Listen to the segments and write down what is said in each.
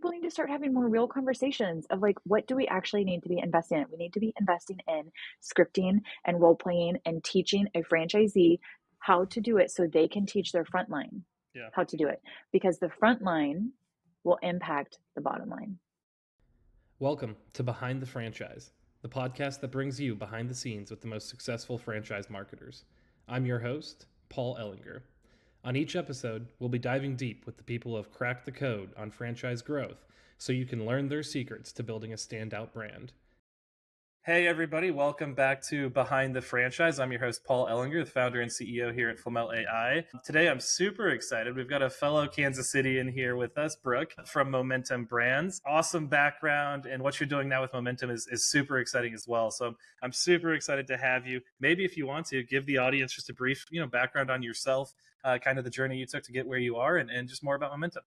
people need to start having more real conversations of like, what do we actually need to be investing in? We need to be investing in scripting and role playing and teaching a franchisee how to do it so they can teach their front line Yeah. how to do it, because the front line will impact the bottom line. Welcome to Behind the Franchise, the podcast that brings you behind the scenes with the most successful franchise marketers. I'm your host, Paul Ehlinger. On each episode, we'll be diving deep with the people who have cracked the code on franchise growth so you can learn their secrets to building a standout brand. Hey everybody, welcome back to Behind the Franchise. I'm your host, Paul Ehlinger, the founder and CEO here at Flamel AI. Today I'm super excited. We've got a fellow Kansas City in here with us, Brooke from Momentum Brands. Awesome background, and what you're doing now with Momentum is super exciting as well. So I'm super excited to have you. Maybe if you want to, give the audience just a brief background on yourself, kind of the journey you took to get where you are, and just more about Momentum.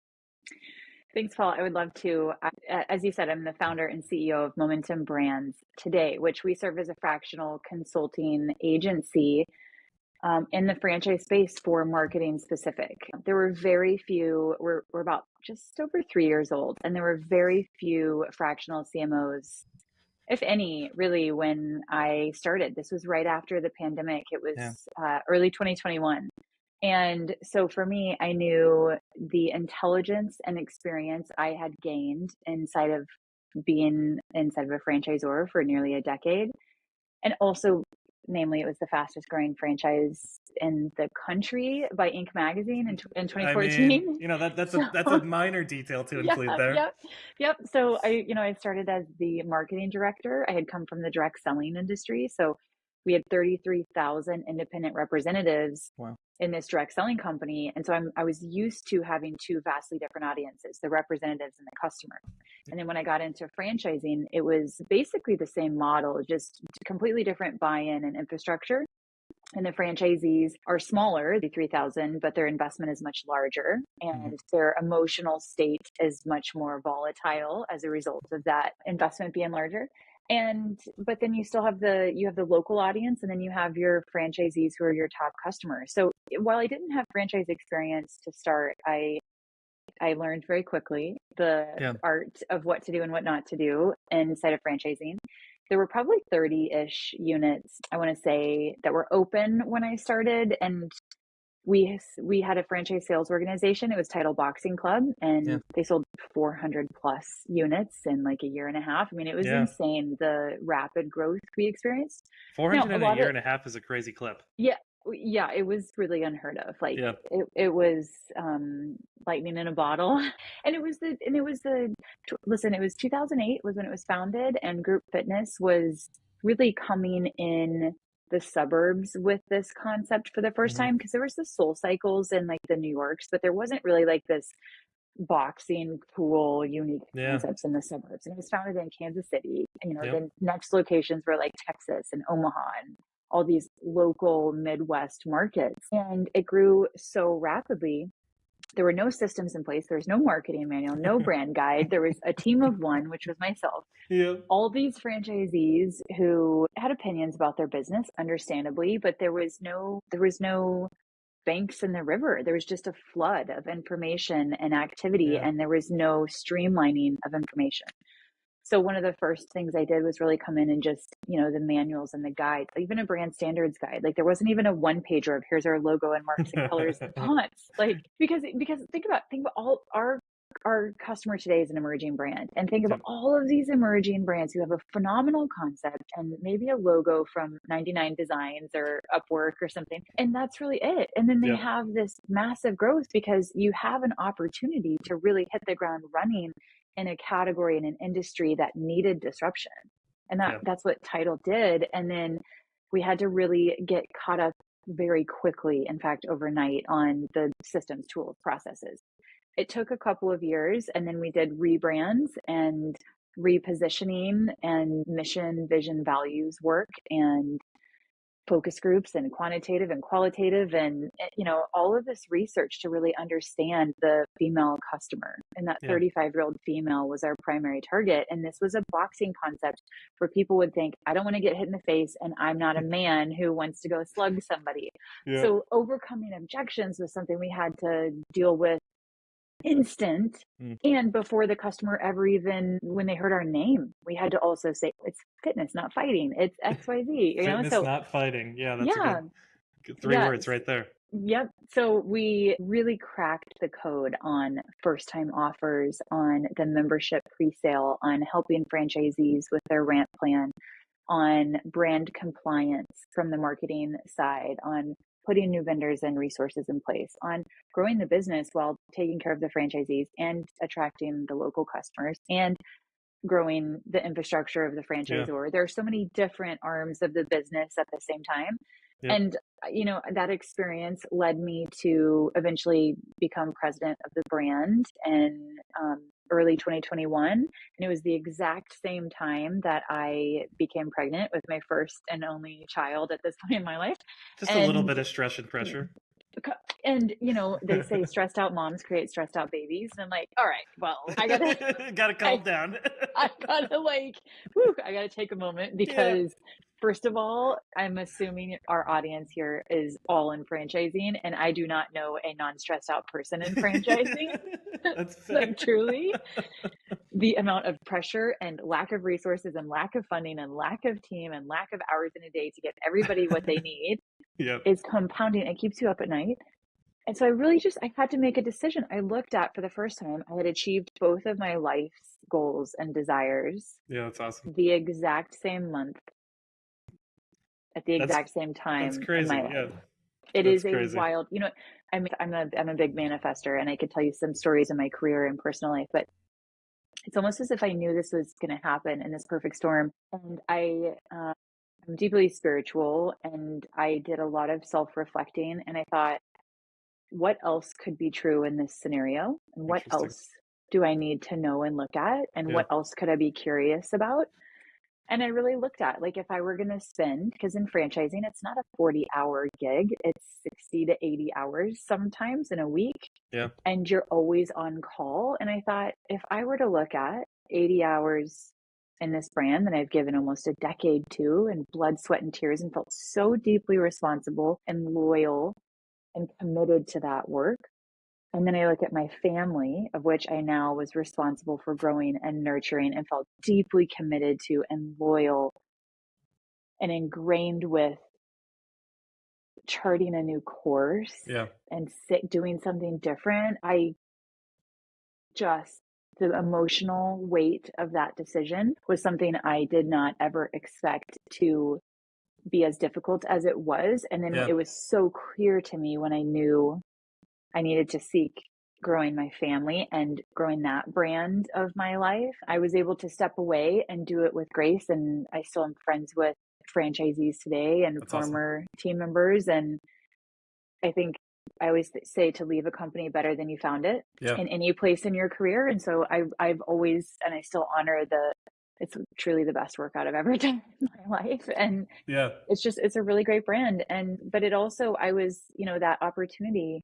Thanks, Paul. I would love to. As you said, I'm the founder and CEO of Momentum Brands today, which we serve as a fractional consulting agency in the franchise space for marketing specific. There were very few, we're about just over 3 years old, and there were very few fractional CMOs, if any, really, when I started. This was right after the pandemic. It was early 2021. And so for me, I knew the intelligence and experience I had gained inside of being inside of a franchisor for nearly a decade. And also, namely, it was the fastest growing franchise in the country by Inc. magazine in 2014. I mean, that's a minor detail to include there. Yep. So I started as the marketing director. I had come from the direct selling industry. So we had 33,000 independent representatives. Wow. In this direct selling company. And so I was used to having two vastly different audiences, the representatives and the customer. And then when I got into franchising, it was basically the same model, just completely different buy-in and infrastructure. And the franchisees are smaller, the 3,000, but their investment is much larger, and their emotional state is much more volatile as a result of that investment being larger. But then you still have the local audience, and then you have your franchisees who are your top customers. So while I didn't have franchise experience to start, I learned very quickly the art of what to do and what not to do inside of franchising. There were probably 30-ish units, I want to say, that were open when I started. And we had a franchise sales organization. It was titled Boxing Club, and they sold 400 plus units in like a year and a half. I mean, it was insane, the rapid growth we experienced. 400 in a year and a half is a crazy clip. Yeah, it was really unheard of. It was lightning in a bottle. And it was 2008 was when it was founded, and group fitness was really coming in the suburbs with this concept for the first time, because there was the Soul Cycles in like the New Yorks, but there wasn't really like this boxing pool unique concepts in the suburbs. And it was founded in Kansas City. And, the next locations were like Texas and Omaha and all these local Midwest markets. And it grew so rapidly. There were no systems in place. There was no marketing manual, no brand guide. There was a team of one, which was myself. All these franchisees who had opinions about their business, understandably, but there was no banks in the river. There was just a flood of information and activity, and there was no streamlining of information. So one of the first things I did was really come in and just, the manuals and the guides, even a brand standards guide. Like there wasn't even a one pager of here's our logo and marks and colors and fonts. Like, because think about all our customer today is an emerging brand, and think of all of these emerging brands who have a phenomenal concept and maybe a logo from 99 Designs or Upwork or something. And that's really it. And then they have this massive growth because you have an opportunity to really hit the ground running in a category, in an industry that needed disruption. And that's what Tidal did. And then we had to really get caught up very quickly, in fact, overnight, on the systems, tools, processes. It took a couple of years, and then we did rebrands and repositioning and mission, vision, values work, and focus groups and quantitative and qualitative, and all of this research to really understand the female customer. And that 35-year-old female was our primary target. And this was a boxing concept where people would think, I don't want to get hit in the face, and I'm not a man who wants to go slug somebody. So overcoming objections was something we had to deal with instant. Mm. And before the customer ever even, when they heard our name, we had to also say, it's fitness, not fighting. It's XYZ, Fitness, So not fighting. Yeah, that's a yeah, good 3 words yes. right there. Yep. So we really cracked the code on first time offers, on the membership pre-sale, on helping franchisees with their ramp plan, on brand compliance from the marketing side, on putting new vendors and resources in place, on growing the business while taking care of the franchisees and attracting the local customers and growing the infrastructure of the Yeah. franchisor. There are so many different arms of the business at the same time. Yep. And, that experience led me to eventually become president of the brand in early 2021. And it was the exact same time that I became pregnant with my first and only child at this point in my life. Just a little And bit of stress and pressure. and they say stressed out moms create stressed out babies, and I'm like, all right, well, I gotta calm down. I gotta I gotta take a moment, Yeah. because first of all, I'm assuming our audience here is all in franchising, and I do not know a non-stressed out person in franchising. That's fair. Like, truly, the amount of pressure and lack of resources and lack of funding and lack of team and lack of hours in a day to get everybody what they need Yep. is compounding. It keeps you up at night. And so I had to make a decision. I looked at, for the first time, I had achieved both of my life's goals and desires Yeah, that's awesome. the exact same month, at the exact same That's time in crazy. my Yeah. life. It That's is a crazy. wild, I'm a big manifester, and I could tell you some stories in my career and personal life, but it's almost as if I knew this was going to happen in this perfect storm. And I'm deeply spiritual, and I did a lot of self-reflecting, and I thought, what else could be true in this scenario? And what Interesting. else do I need to know and look at? And Yeah. what else could I be curious about? And I really looked at, like, if I were going to spend, because in franchising, it's not a 40-hour gig, it's 60 to 80 hours sometimes in a week. Yeah. And you're always on call. And I thought, if I were to look at 80 hours in this brand that I've given almost a decade to, and blood, sweat, and tears, and felt so deeply responsible and loyal and committed to that work. And then I look at my family, of which I now was responsible for growing and nurturing, and felt deeply committed to and loyal and ingrained with charting a new course. Yeah. And doing something different. The emotional weight of that decision was something I did not ever expect to be as difficult as it was. And then it was so clear to me when I knew I needed to seek growing my family and growing that brand of my life. I was able to step away and do it with grace. And I still am friends with franchisees today and That's former team members. And I think I always say to leave a company better than you found it in any place in your career. And so I've always, and I still honor it's truly the best workout I've ever done in my life. And it's a really great brand. But it also, that opportunity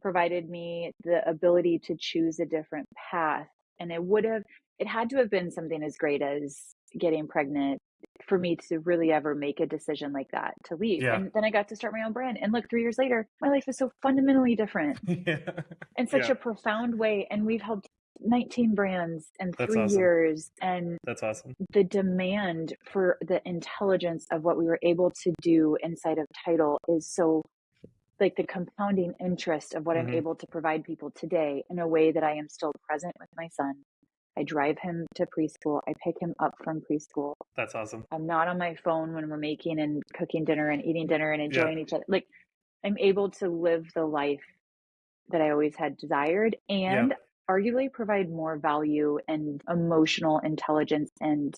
provided me the ability to choose a different path. And it had to have been something as great as getting pregnant for me to really ever make a decision like that, to leave. Yeah. And then I got to start my own brand. And look, 3 years later, my life is so fundamentally different in such a profound way. And we've helped 19 brands in 3 years. And that's awesome. The demand for the intelligence of what we were able to do inside of Tidal is so, like, the compounding interest of what I'm able to provide people today in a way that I am still present with my son. I drive him to preschool. I pick him up from preschool. That's awesome. I'm not on my phone when we're making and cooking dinner and eating dinner and enjoying each other. Like, I'm able to live the life that I always had desired, and arguably provide more value and emotional intelligence and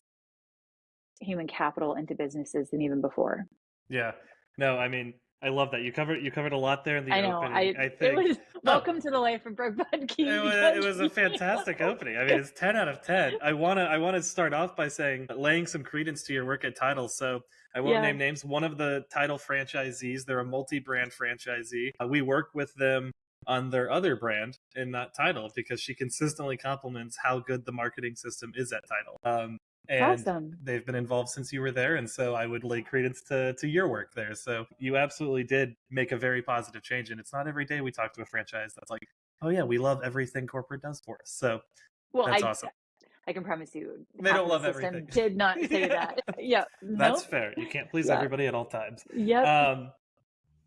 human capital into businesses than even before. Yeah. No, I mean, I love that. You covered a lot there in the opening. I think it was welcome to the life of Brooke Budke. It was a fantastic opening. I mean, it's 10 out of 10. I want to start off by saying, laying some credence to your work at Tidal. So I won't name names. One of the Tidal franchisees, they're a multi-brand franchisee. We work with them on their other brand and not Tidal, because she consistently compliments how good the marketing system is at Tidal. And awesome. They've been involved since you were there. And so I would lay credence to your work there. So you absolutely did make a very positive change. And it's not every day we talk to a franchise that's like, oh yeah, we love everything corporate does for us. So Well, that's awesome. I can promise you, They half don't of the love system everything. did not say Yeah. that. Yeah, That's nope. fair. You can't please Yeah, everybody at all times. yep.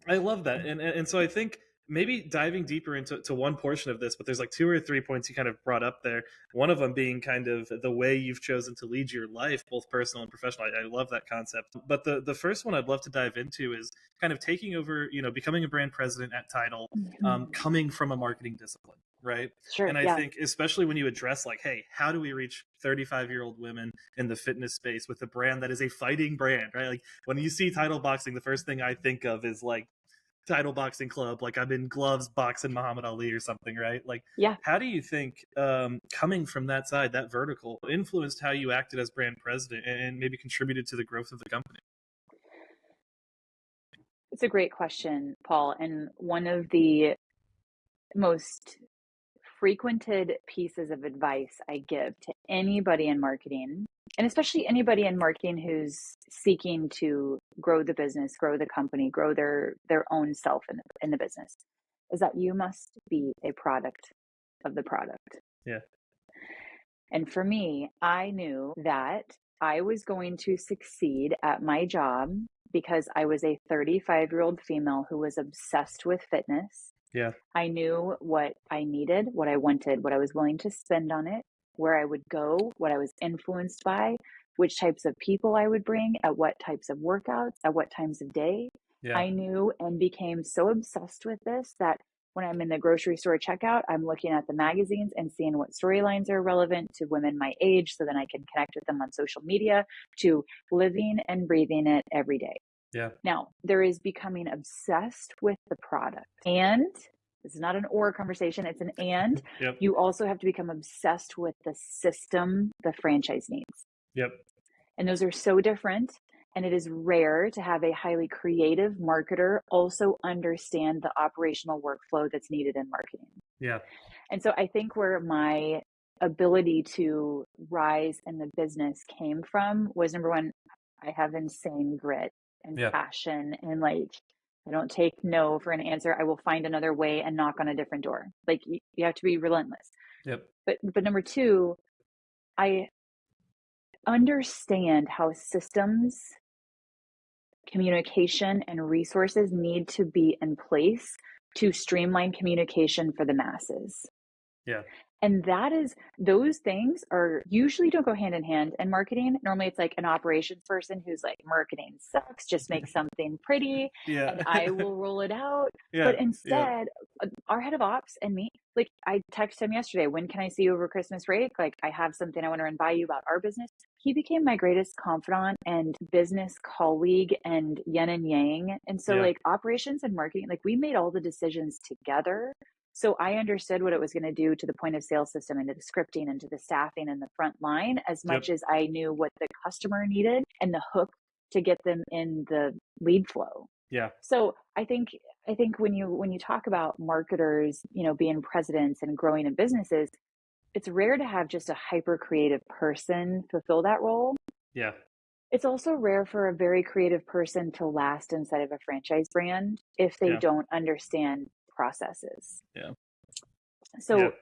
I love that. And so I think maybe diving deeper into one portion of this, but there's like 2 or 3 points you kind of brought up there. One of them being kind of the way you've chosen to lead your life, both personal and professional. I love that concept. But the first one I'd love to dive into is kind of taking over, becoming a brand president at Tidal, Mhm. coming from a marketing discipline, right? Sure. And I Yeah. think, especially when you address like, hey, how do we reach 35-year-old women in the fitness space with a brand that is a fighting brand, right? Like when you see Tidal Boxing, the first thing I think of is like Tidal Boxing Club, like I'm in gloves boxing Muhammad Ali or something, right? Like, Yeah. how do you think coming from that side, that vertical, influenced how you acted as brand president and maybe contributed to the growth of the company? It's a great question, Paul. And one of the most frequented pieces of advice I give to anybody in marketing, and especially anybody in marketing who's seeking to grow the business, grow the company, grow their own self in the business, is that you must be a product of the product. Yeah. And for me, I knew that I was going to succeed at my job because I was a 35-year-old female who was obsessed with fitness. Yeah. I knew what I needed, what I wanted, what I was willing to spend on it, where I would go, what I was influenced by, which types of people I would bring, at what types of workouts, at what times of day. Yeah. I knew and became so obsessed with this that when I'm in the grocery store checkout, I'm looking at the magazines and seeing what storylines are relevant to women my age so then I can connect with them on social media, to living and breathing it every day. Yeah. Now, there is becoming obsessed with the product. And this is not an or conversation, it's an and. Yep. You also have to become obsessed with the system the franchise needs. Yep. And those are so different. And it is rare to have a highly creative marketer also understand the operational workflow that's needed in marketing. Yeah. And so I think where my ability to rise in the business came from was, number one, I have insane grit and Yeah. passion, and like I don't take no for an answer. I will find another way and knock on a different door. Like you have to be relentless. Yep. But number two, I understand how systems, communication, and resources need to be in place to streamline communication for the masses. Yeah. And those things are usually don't go hand in hand in marketing. Normally it's like an operations person who's like, marketing sucks, just make something pretty and I will roll it out. Yeah. But instead, our head of ops and me, like I texted him yesterday, when can I see you over Christmas break? Like I have something I want to run by you about our business. He became my greatest confidant and business colleague and yin and yang. And so like operations and marketing, like we made all the decisions together. So I understood what it was going to do to the point of sale system and to the scripting and to the staffing and the front line as much as I knew what the customer needed and the hook to get them in the lead flow. Yeah. So I think when you talk about marketers, being presidents and growing in businesses, it's rare to have just a hyper creative person fulfill that role. Yeah. It's also rare for a very creative person to last inside of a franchise brand if they don't understand processes. Yeah. So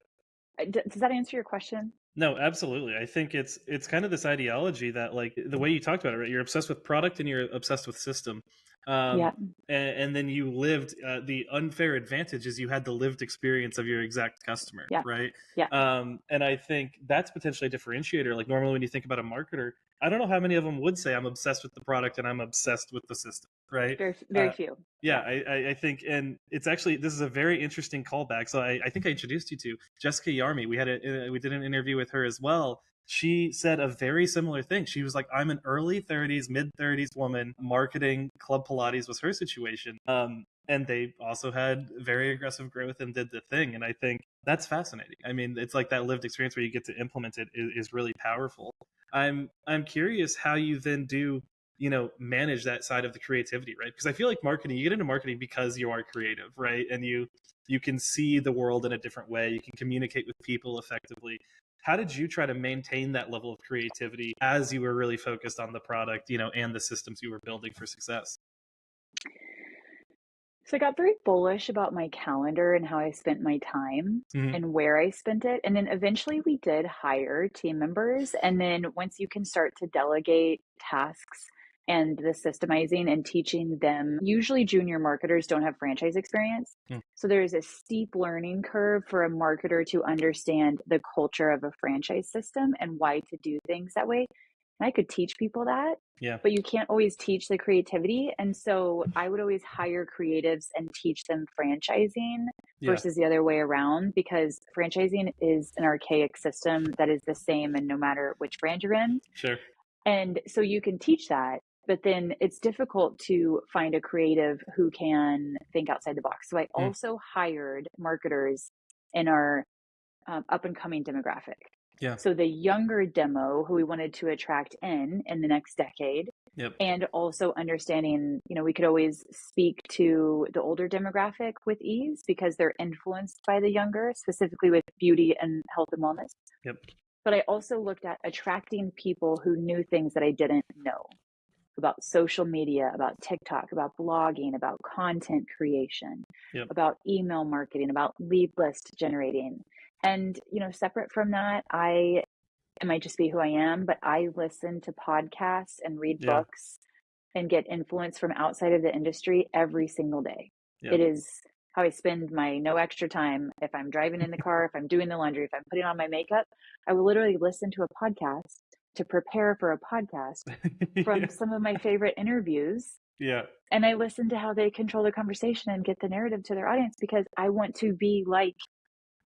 does that answer your question? No, absolutely. I think it's kind of this ideology that, like, the way you talked about it, right? You're obsessed with product and you're obsessed with system. And then you lived the unfair advantage is you had the lived experience of your exact customer, right? And I think that's potentially a differentiator. Like normally when you think about a marketer, I don't know how many of them would say I'm obsessed with the product and I'm obsessed with the system, right? Very few. I think, and it's actually, this is a very interesting callback. So I think I introduced you to Jessica Yarmy. We did an interview with her as well. She said a very similar thing. She was like, I'm an early 30s, mid 30s woman. Marketing Club Pilates was her situation. And they also had very aggressive growth and did the thing. And I think that's fascinating. I mean, it's like that lived experience where you get to implement it is really powerful. I'm curious how you then do, manage that side of the creativity, right? Because I feel like marketing, you get into marketing because you are creative, right? And you can see the world in a different way. You can communicate with people effectively. How did you try to maintain that level of creativity as you were really focused on the product, and the systems you were building for success? So I got very bullish about my calendar and how I spent my time Mhm. and where I spent it. And then eventually we did hire team members. And then once you can start to delegate tasks and the systemizing and teaching them, usually junior marketers don't have franchise experience. Mm. So there's a steep learning curve for a marketer to understand the culture of a franchise system and why to do things that way. And I could teach people that, Yeah. but you can't always teach the creativity. And so I would always hire creatives and teach them franchising Yeah. versus the other way around, because franchising is an archaic system that is the same and no matter which brand you're in. Sure. And so you can teach that, but then it's difficult to find a creative who can think outside the box. So I also hired marketers in our up and coming demographic. Yeah. So the younger demo who we wanted to attract in the next decade, Yep. and also understanding, we could always speak to the older demographic with ease because they're influenced by the younger, specifically with beauty and health and wellness. Yep. But I also looked at attracting people who knew things that I didn't know about social media, about TikTok, about blogging, about content creation, Yep. about email marketing, about lead list generating. And, separate from that, it might just be who I am, but I listen to podcasts and read Yeah. books and get influence from outside of the industry every single day. Yep. It is how I spend my no extra time. If I'm driving in the car, if I'm doing the laundry, if I'm putting on my makeup, I will literally listen to a podcast to prepare for a podcast from Yeah. some of my favorite interviews. Yeah. And I listen to how they control the conversation and get the narrative to their audience because I want to be like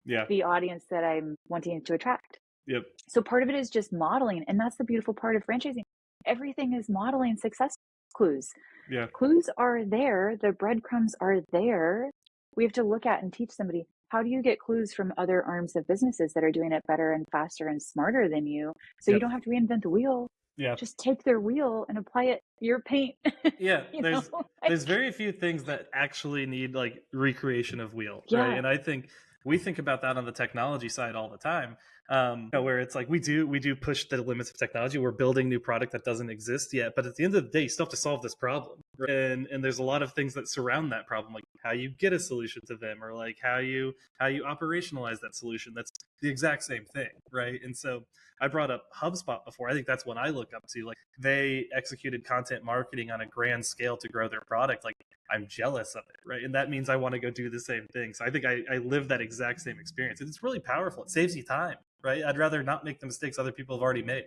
Yeah. the audience that I'm wanting to attract. Yep. So part of it is just modeling. And that's the beautiful part of franchising. Everything is modeling success clues. Yeah. Clues are there. The breadcrumbs are there. We have to look at and teach somebody, how do you get clues from other arms of businesses that are doing it better and faster and smarter than you? So you Yep. don't have to reinvent the wheel. Yeah. Just take their wheel and apply it to your paint. Yeah. You There's know? there's very few things that actually need like recreation of wheel, Yeah. right? And I think we think about that on the technology side all the time. Where it's like we do push the limits of technology. We're building new product that doesn't exist yet, but at the end of the day, you still have to solve this problem, right? And there's a lot of things that surround that problem, like how you get a solution to them, or like how you operationalize that solution. That's the exact same thing, right? And so I brought up HubSpot before. I think that's one I look up to. Like they executed content marketing on a grand scale to grow their product. Like I'm jealous of it, right? And that means I want to go do the same thing. So I think I live that exact same experience. And it's really powerful. It saves you time, right? I'd rather not make the mistakes other people have already made.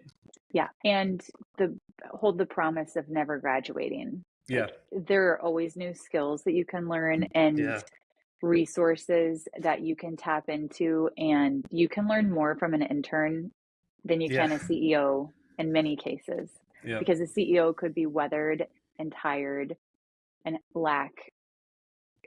Yeah. And hold the promise of never graduating. Yeah. There are always new skills that you can learn and Yeah. resources that you can tap into. And you can learn more from an intern than you can Yeah. a CEO in many cases. Yeah. Because a CEO could be weathered and tired and lack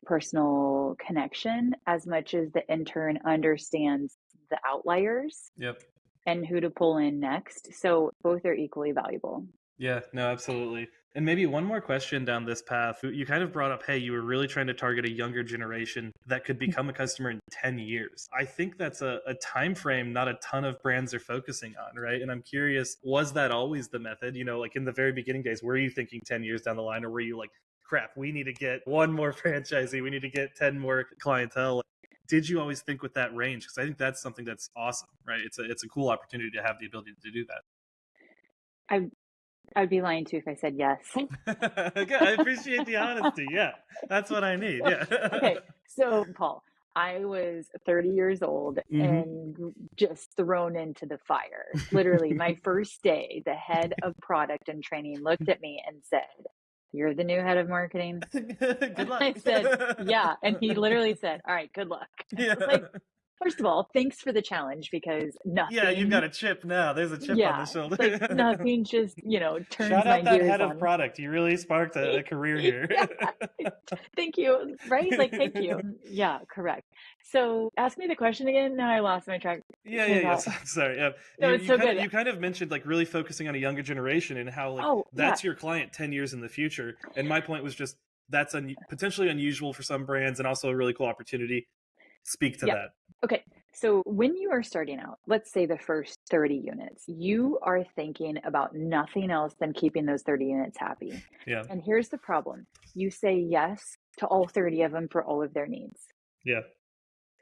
personal connection as much as the intern understands the outliers Yep. and who to pull in next. So both are equally valuable. Yeah, no, absolutely. And maybe one more question down this path. You kind of brought up, hey, you were really trying to target a younger generation that could become a customer in 10 years. I think that's a time frame not a ton of brands are focusing on, right? And I'm curious, was that always the method? Like in the very beginning days, were you thinking 10 years down the line, or were you like, crap, we need to get one more franchisee, we need to get 10 more clientele? Did you always think with that range? Because I think that's something that's awesome, right? It's a cool opportunity to have the ability to do that. I'd be lying too if I said yes. Okay, I appreciate the honesty. Yeah, that's what I need. Yeah. Okay, so Paul, I was 30 years old and just thrown into the fire. Literally, my first day, the head of product and training looked at me and said, "You're the new head of marketing?" Good luck. I said, "Yeah." And he literally said, "All right, good luck." Yeah. Like, first of all, thanks for the challenge because nothing. Yeah, you've got a chip now. There's a chip on the shoulder. Like nothing just, turns Shout my out that gears head on. of product. You really sparked a career here. Yeah. Thank you. Right? Like, thank you. Yeah, correct. So ask me the question again. Now I lost my track. Yeah. Sorry. Yeah. No, it's so good. You kind of mentioned like really focusing on a younger generation and how that's your client 10 years in the future. And my point was just that's potentially unusual for some brands and also a really cool opportunity. Speak to that. Okay. So when you are starting out, let's say the first 30 units, you are thinking about nothing else than keeping those 30 units happy. Yeah. And here's the problem. You say yes to all 30 of them for all of their needs. Yeah.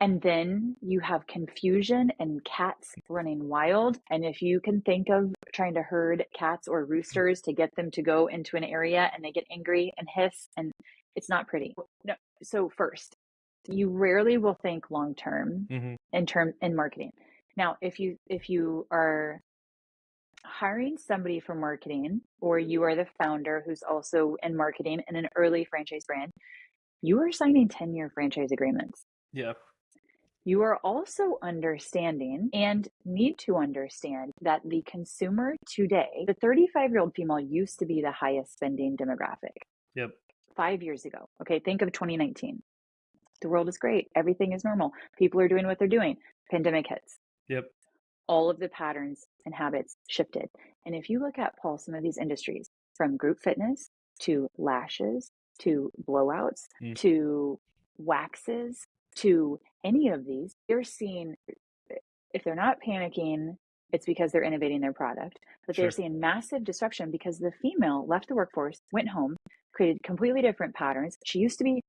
And then you have confusion and cats running wild. And if you can think of trying to herd cats or roosters to get them to go into an area and they get angry and hiss, and it's not pretty. No. So first, you rarely will think long term in marketing. Now, if you are hiring somebody for marketing, or you are the founder who's also in marketing in an early franchise brand, you are signing 10-year franchise agreements. Yeah. You are also understanding and need to understand that the consumer today, the 35-year-old female used to be the highest spending demographic. Yep. 5 years ago. Okay, think of 2019. The world is great. Everything is normal. People are doing what they're doing. Pandemic hits. Yep. All of the patterns and habits shifted. And if you look at, Paul, some of these industries, from group fitness to lashes to blowouts to waxes to any of these, they're seeing, if they're not panicking, it's because they're innovating their product, but they're seeing massive disruption because the female left the workforce, went home, created completely different patterns. She used to be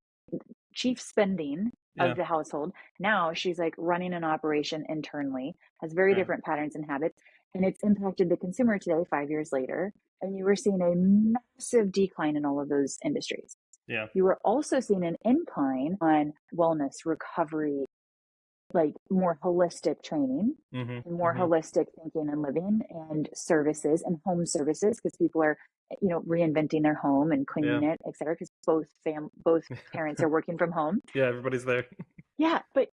chief spending of the household. Now she's like running an operation internally, has very different patterns and habits, and it's impacted the consumer today, 5 years later. And you were seeing a massive decline in all of those industries. Yeah. You were also seeing an incline on wellness, recovery, like more holistic training, and more holistic thinking and living, and services and home services, because people are, reinventing their home and cleaning it, et cetera, because both parents are working from home. Yeah, everybody's there. Yeah, but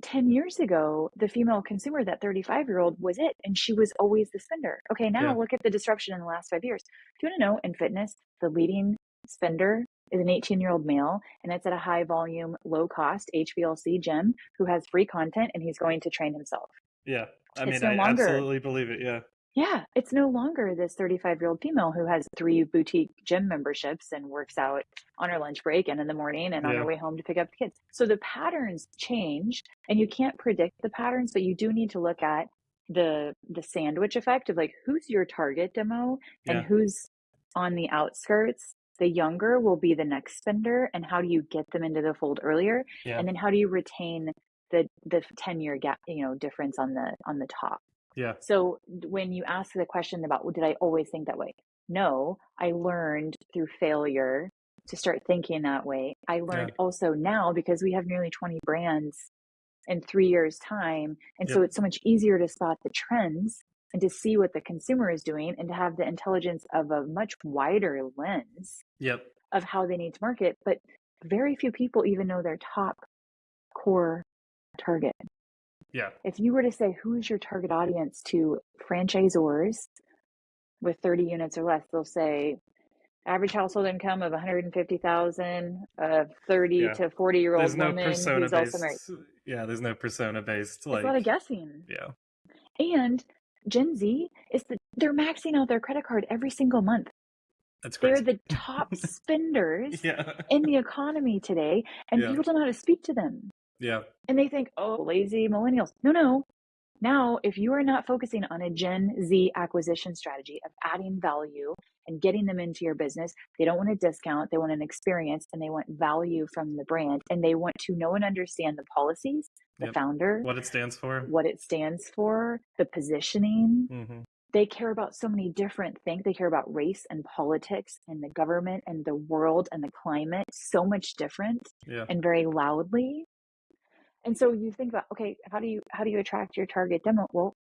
10 years ago, the female consumer, that 35-year-old, was it, and she was always the spender. Okay, now look at the disruption in the last 5 years. Do you want to know, in fitness, the leading spender is an 18-year-old male, and it's at a high volume, low cost HVLC gym who has free content, and he's going to train himself. Yeah. I It's mean, no I longer, absolutely believe it. Yeah. Yeah, it's no longer this 35-year-old female who has 3 boutique gym memberships and works out on her lunch break and in the morning and on her way home to pick up the kids. So the patterns changed, and you can't predict the patterns, but you do need to look at the sandwich effect of, like, who's your target demo and who's on the outskirts. The younger will be the next spender, and how do you get them into the fold earlier? Yeah. And then how do you retain the 10-year gap, difference on the top? Yeah. So when you ask the question about, well, did I always think that way? No, I learned through failure to start thinking that way. I learned also now, because we have nearly 20 brands in 3 years' time. And so it's so much easier to spot the trends and to see what the consumer is doing, and to have the intelligence of a much wider lens of how they need to market. But very few people even know their top core target. Yeah. If you were to say, who's your target audience to franchisors with 30 units or less, they'll say average household income of 150,000, a 30 to 40-year-old woman who's also married. Yeah, there's no persona based. It's a lot of guessing. Yeah. And Gen Z they're maxing out their credit card every single month. That's crazy. They're the top spenders in the economy today, and people don't know how to speak to them. Yeah. And they think, oh, lazy millennials. No. Now, if you are not focusing on a Gen Z acquisition strategy of adding value and getting them into your business, they don't want a discount, they want an experience, and they want value from the brand, and they want to know and understand the policies, the founder, what it stands for, the positioning. They care about so many different things. They care about race and politics and the government and the world and the climate, so much different and very loudly. And so you think about, okay, how do you attract your target demo? Well,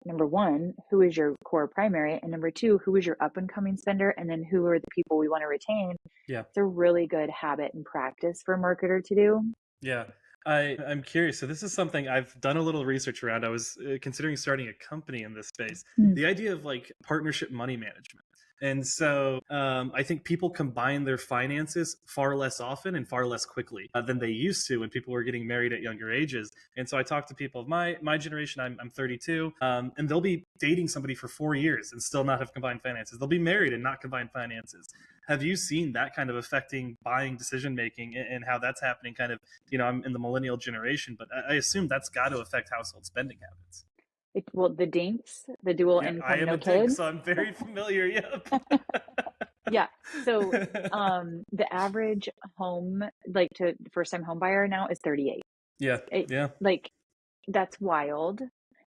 number one, who is your core primary? And number two, who is your up and coming spender? And then who are the people we want to retain? Yeah. It's a really good habit and practice for a marketer to do. Yeah. I'm curious. So this is something I've done a little research around. I was considering starting a company in this space. The idea of like partnership money management. And so I think people combine their finances far less often and far less quickly than they used to when people were getting married at younger ages. And so I talk to people of my generation. I'm 32, and they'll be dating somebody for 4 years and still not have combined finances. They'll be married and not combine finances. Have you seen that kind of affecting buying decision making and how that's happening? Kind of, I'm in the millennial generation, but I assume that's got to affect household spending habits. The dinks, the dual income, I am no a kid. dink, so I'm very familiar. Yep. Yeah. So the average home, like to first time home buyer now is 38. Yeah. Yeah. Like that's wild.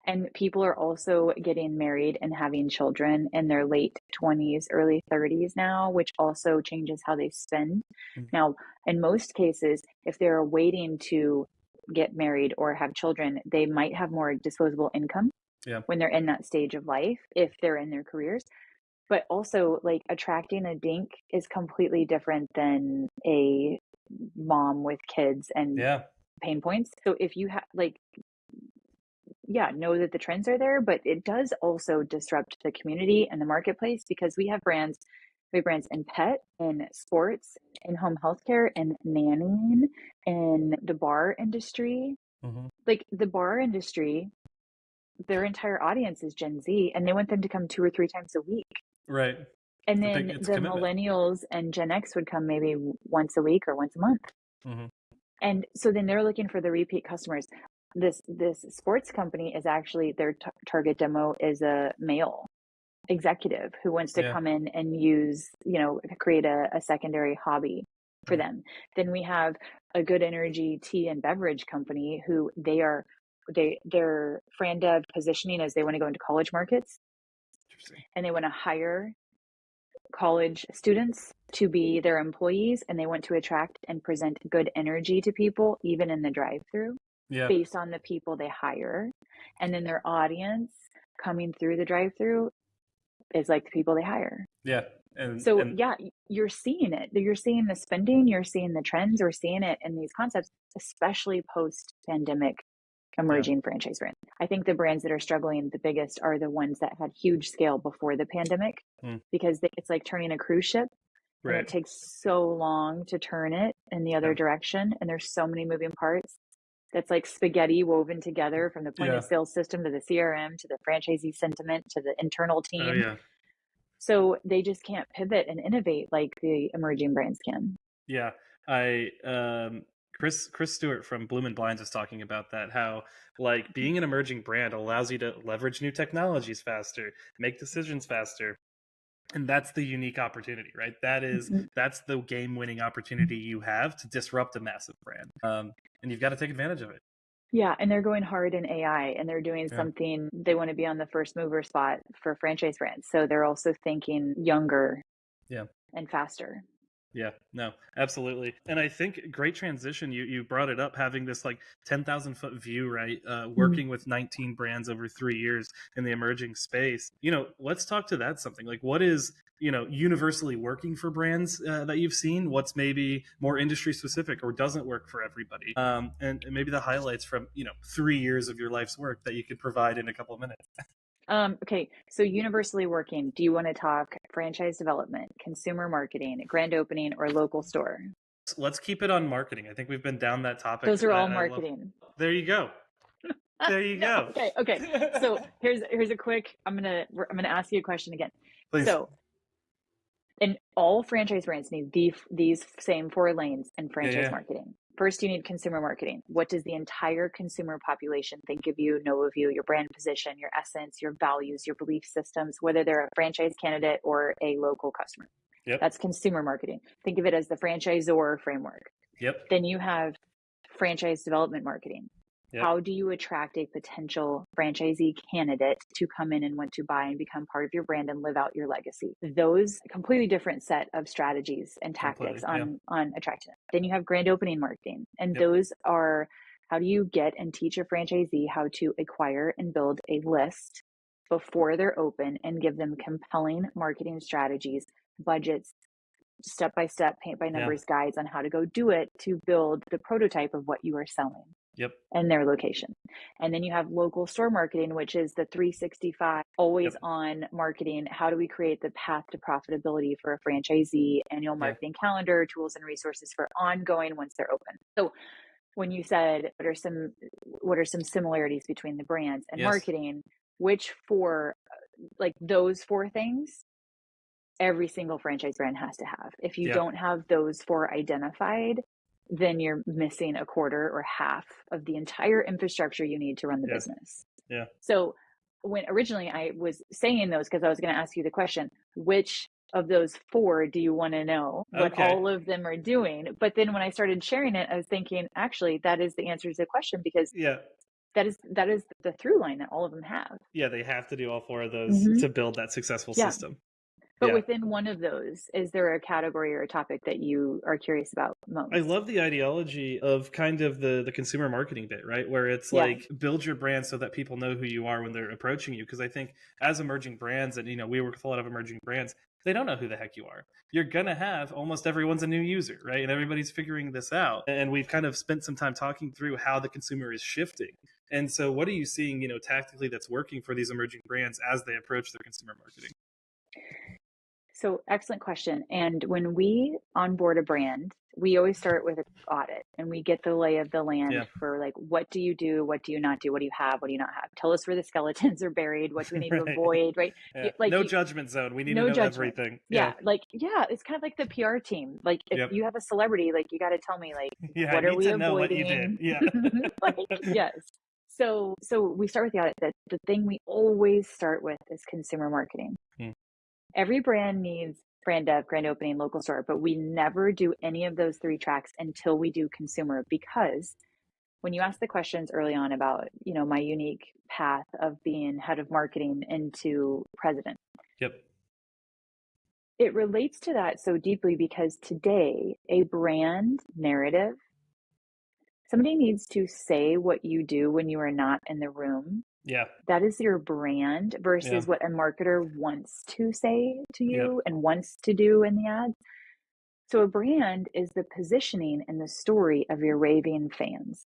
And people are also getting married and having children in their late 20s, early 30s now, which also changes how they spend. Mhm. Now, in most cases, if they're waiting to get married or have children, they might have more disposable income Yeah. when they're in that stage of life, if they're in their careers. But also, like attracting a dink is completely different than a mom with kids and Yeah. pain points. So if you have like, yeah, know that the trends are there, but it does also disrupt the community and the marketplace because we have brands in pet, in sports, in home healthcare, in nannying, in the bar industry. Mhm. Like the bar industry, their entire audience is Gen Z, and they want them to come 2 or 3 times a week. Right. And It's then a the commitment. millennials and Gen X would come maybe once a week or once a month. Mhm. And so then they're looking for the repeat customers. This sports company is actually their target demo is a male executive who wants to Yeah. come in and use, create a secondary hobby for Mhm. them. Then we have a good energy tea and beverage company who their Fran Dev positioning is they want to go into college markets Interesting. and they want to hire college students to be their employees, and they want to attract and present good energy to people even in the drive-through Yeah. based on the people they hire. And then their audience coming through the drive-through is like the people they hire. Yeah. And So yeah, you're seeing it. You're seeing the spending, you're seeing the trends, we're seeing it in these concepts, especially post-pandemic yeah. emerging franchise brands. I think the brands that are struggling the biggest are the ones that had huge scale before the pandemic Mm. because it's like turning a cruise ship and Right. it takes so long to turn it in the other Yeah. direction. And there's so many moving parts. That's like spaghetti woven together from the point Yeah. of sale system to the CRM to the franchisee sentiment to the internal Oh team. yeah. So they just can't pivot and innovate like the emerging brands can. Yeah. I Chris Stewart from Bloom and Blinds is talking about that, how like being an emerging brand allows you to leverage new technologies faster, make decisions faster. And that's the unique opportunity, right? That's the game-winning opportunity you have to disrupt a massive brand. And you've got to take advantage of it. Yeah, and they're going hard in AI and they're doing Yeah. something, they want to be on the first mover spot for franchise brands. So they're also thinking younger Yeah. and faster. Yeah, no, absolutely. And I think great transition. You brought it up, having this like 10,000-foot view, right? Working with 19 brands over 3 years in the emerging space. Let's talk to that something. Like what is, universally working for brands that you've seen? What's maybe more industry specific or doesn't work for everybody? And maybe the highlights from, 3 years of your life's work that you could provide in a couple of minutes. Okay, so universally working, do you want to talk franchise development, consumer marketing, grand opening, or local store? Let's keep it on marketing. I think we've been down that topic. Those are all I love. marketing. There you go. There you No, go. okay. So here's a quick. I'm gonna ask you a question again. Please. So, and all franchise brands need these same 4 lanes in franchise Yeah. marketing. First, you need consumer marketing. What does the entire consumer population think of you, know of you, your brand position, your essence, your values, your belief systems, whether they're a franchise candidate or a local customer? Yep. That's consumer marketing. Think of it as the franchisor framework. Yep. Then you have franchise development marketing. Yep. How do you attract a potential franchisee candidate to come in and want to buy and become part of your brand and live out your legacy? Those completely different set of strategies and tactics on attracting them. Then you have grand opening marketing. And those are how do you get and teach a franchisee how to acquire and build a list before they're open and give them compelling marketing strategies, budgets, step-by-step, paint-by-numbers guides on how to go do it to build the prototype of what you are selling. Yep. And their location. And then you have local store marketing, which is the 365 always on marketing. How do we create the path to profitability for a franchisee, annual marketing calendar, tools and resources for ongoing once they're open? So when you said what are some similarities between the brands and marketing, which those 4 things every single franchise brand has to have. If you don't have those 4 identified, then you're missing a quarter or half of the entire infrastructure you need to run the business. Yeah. So when originally I was saying those, because I was going to ask you the question, which of those 4 do you want to know what Okay. all of them are doing? But then when I started sharing it, I was thinking, actually, that is the answer to the question, because Yeah. that is the through line that all of them have. Yeah, they have to do all 4 of those Mhm. to build that successful Yeah. system. But Yeah. within one of those, is there a category or a topic that you are curious about I most? love the ideology of kind of the consumer marketing bit, right? Where it's Yeah. like build your brand so that people know who you are when they're approaching you. Because I think as emerging brands, and we work with a lot of emerging brands, they don't know who the heck you are. You're gonna have almost everyone's a new user, right? And everybody's figuring this out. And we've kind of spent some time talking through how the consumer is shifting. And so, what are you seeing, tactically that's working for these emerging brands as they approach their consumer marketing? So excellent question. And when we onboard a brand, we always start with an audit, and we get the lay of the land Yeah, for like, what do you do? What do you not do? What do you have? What do you not have? Tell us where the skeletons are buried. What do we need to right. avoid? Right. Yeah, Like no judgment zone. We need to no know judgment. everything. Yeah. Yeah, Like, yeah, it's kind of like the PR team. Like if yep. you have a celebrity, like you got to tell me, like, Yeah, I what are need we to know what you did. avoiding? Yeah. Like, yes. So we start with the audit. That the thing we always start with is consumer marketing. Hmm. Every brand needs brand dev, grand opening, local store, but we never do any of those 3 tracks until we do consumer, because when you ask the questions early on about, my unique path of being head of marketing into president, Yep. it relates to that so deeply, because today a brand narrative, somebody needs to say what you do when you are not in the room. Yeah. That is your brand Yeah. versus what a marketer wants to say to Yep. you and wants to do in the ads. So a brand is the positioning and the story of your raving fans.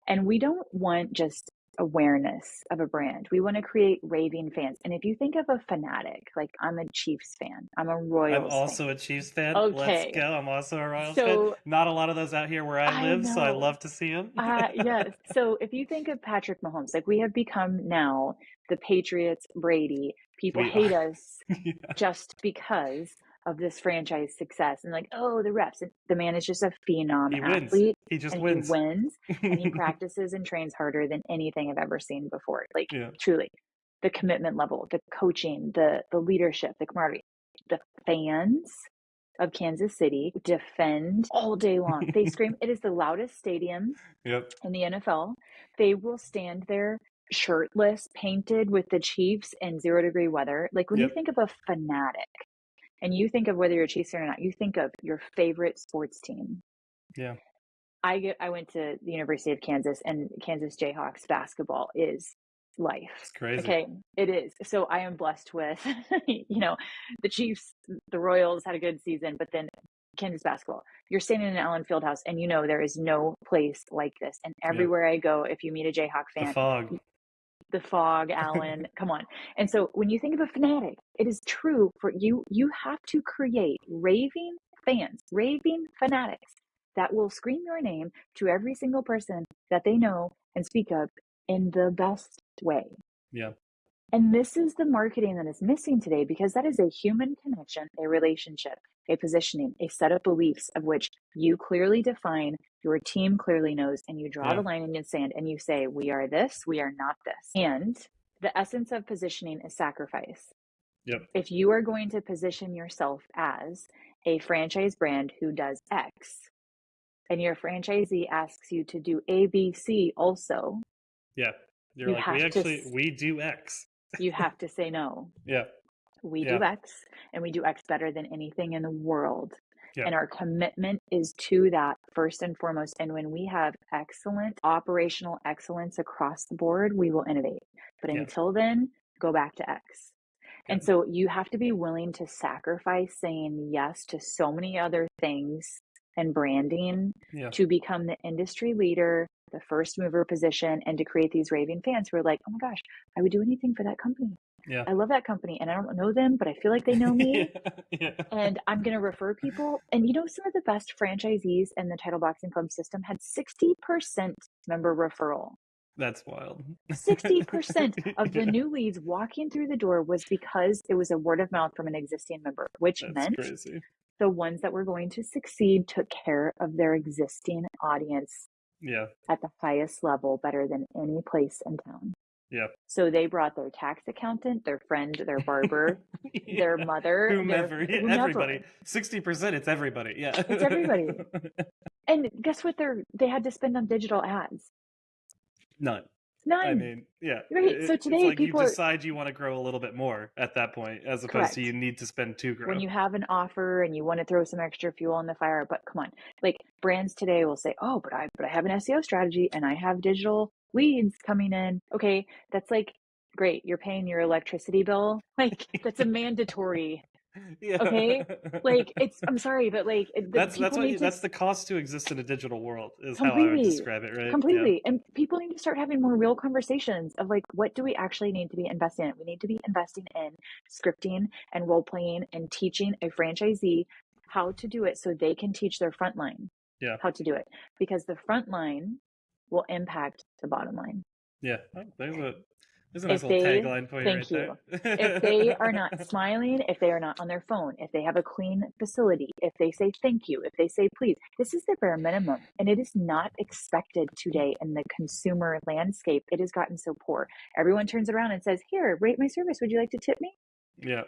And we don't want just awareness of a brand. We want to create raving fans. And if you think of a fanatic, like I'm a Chiefs fan, I'm a I'm Royals fan. also a Chiefs fan. Let's Okay. go. I'm also a Royals fan. So Not a lot of those out here where I I live, so I know. love to see them. Yes. So if you think of Patrick Mahomes, like we have become now the Patriots, Brady, people We are. hate us Yeah. just because of this franchise success, and like, oh, the refs. And the man is just a phenom He wins. athlete, He just and wins. he wins, and he practices and trains harder than anything I've ever seen before. Like, Yeah. truly, the commitment level, the coaching, the leadership, the camaraderie, the fans of Kansas City defend all day long. They scream. It is the loudest stadium Yep. in the NFL. They will stand there shirtless, painted with the Chiefs in 0-degree weather. Like when you Yep. think of a fanatic and you think of whether you're a Chiefs fan or not, you think of your favorite sports team. Yeah. I went to the University of Kansas, and Kansas Jayhawks basketball is life. It's crazy. Okay, it is. So I am blessed with, the Chiefs, the Royals had a good season, but then Kansas basketball. You're standing in Allen Fieldhouse, and there is no place like this. And Yeah. everywhere I go, if you meet a Jayhawk The fan, fog. the fog, Allen, come on. And so when you think of a fanatic, it is true for you. You have to create raving fans, raving fanatics that will scream your name to every single person that they know and speak of in the best way. Yeah. And this is the marketing that is missing today, because that is a human connection, a relationship, a positioning, a set of beliefs of which you clearly define, your team clearly knows, and you draw Yeah. the line in the sand and you say, we are this, we are not this. And the essence of positioning is sacrifice. Yep. If you are going to position yourself as a franchise brand who does X, and your franchisee asks you to do A, B, C also, Yeah. You're you like, have we do X. you have to say no. Yeah. We Yeah. do X, and we do X better than anything in the world. Yeah. And our commitment is to that first and foremost. And when we have excellent operational excellence across the board, we will innovate. But Yeah. until then, go back to X. Yeah. And so you have to be willing to sacrifice saying yes to so many other things and branding Yeah. to become the industry leader, the first mover position, and to create these raving fans who are like, oh my gosh, I would do anything for that company. Yeah. I love that company, and I don't know them, but I feel like they know me. Yeah. And I'm going to refer people. And some of the best franchisees in the Title Boxing Club system had 60% member referral. That's wild. 60% of the new leads walking through the door was because it was a word of mouth from an existing member, which That's meant crazy. the ones that were going to succeed took care of their existing audience Yeah. at the highest level, better than any place in town. Yeah. So they brought their tax accountant, their friend, their barber, Yeah. their mother, Whomever, yeah, whomever. everybody. 60%, it's everybody. Yeah. It's everybody. And guess what they had to spend on digital ads? None. I None. mean, yeah. Right. So It's today like you people are decide you want to grow a little bit more at that point, as opposed to correct. you need to spend to grow. When you have an offer and you want to throw some extra fuel on the fire, but come on, like brands today will say, oh, but I have an SEO strategy and I have digital leads coming in. Okay, that's like great. You're paying your electricity bill. Like that's a mandatory. Yeah. Okay, like I'm sorry, but like people need to that's the cost to exist in a digital world, is how I would completely, describe it, right? Yeah. completely, and people need to start having more real conversations of like, what do we actually need to be investing in? We need to be investing in scripting and role playing and teaching a franchisee how to do it so they can teach their front line Yeah. how to do it, because the front line will impact the bottom line. Yeah. Oh, there's a nice If little they, tagline for you thank right you. there. If they are not smiling, if they are not on their phone, if they have a clean facility, if they say thank you, if they say please, this is the bare minimum. And it is not expected today in the consumer landscape. It has gotten so poor. Everyone turns around and says, here, rate my service. Would you like to tip me? Yeah.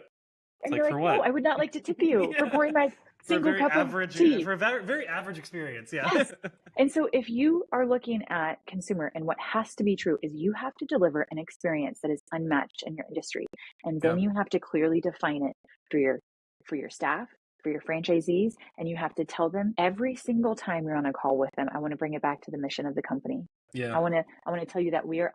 And It's you're like, like, for no, what? I would not like to tip you for Yeah. pouring my For a single very cup of average, tea. for a very, very average experience. Yeah. Yes. And so if you are looking at consumer, and what has to be true is you have to deliver an experience that is unmatched in your industry. And then Yeah. you have to clearly define it for your staff, for your franchisees, and you have to tell them every single time you're on a call with them, I want to bring it back to the mission of the company. Yeah. I want to tell you that we are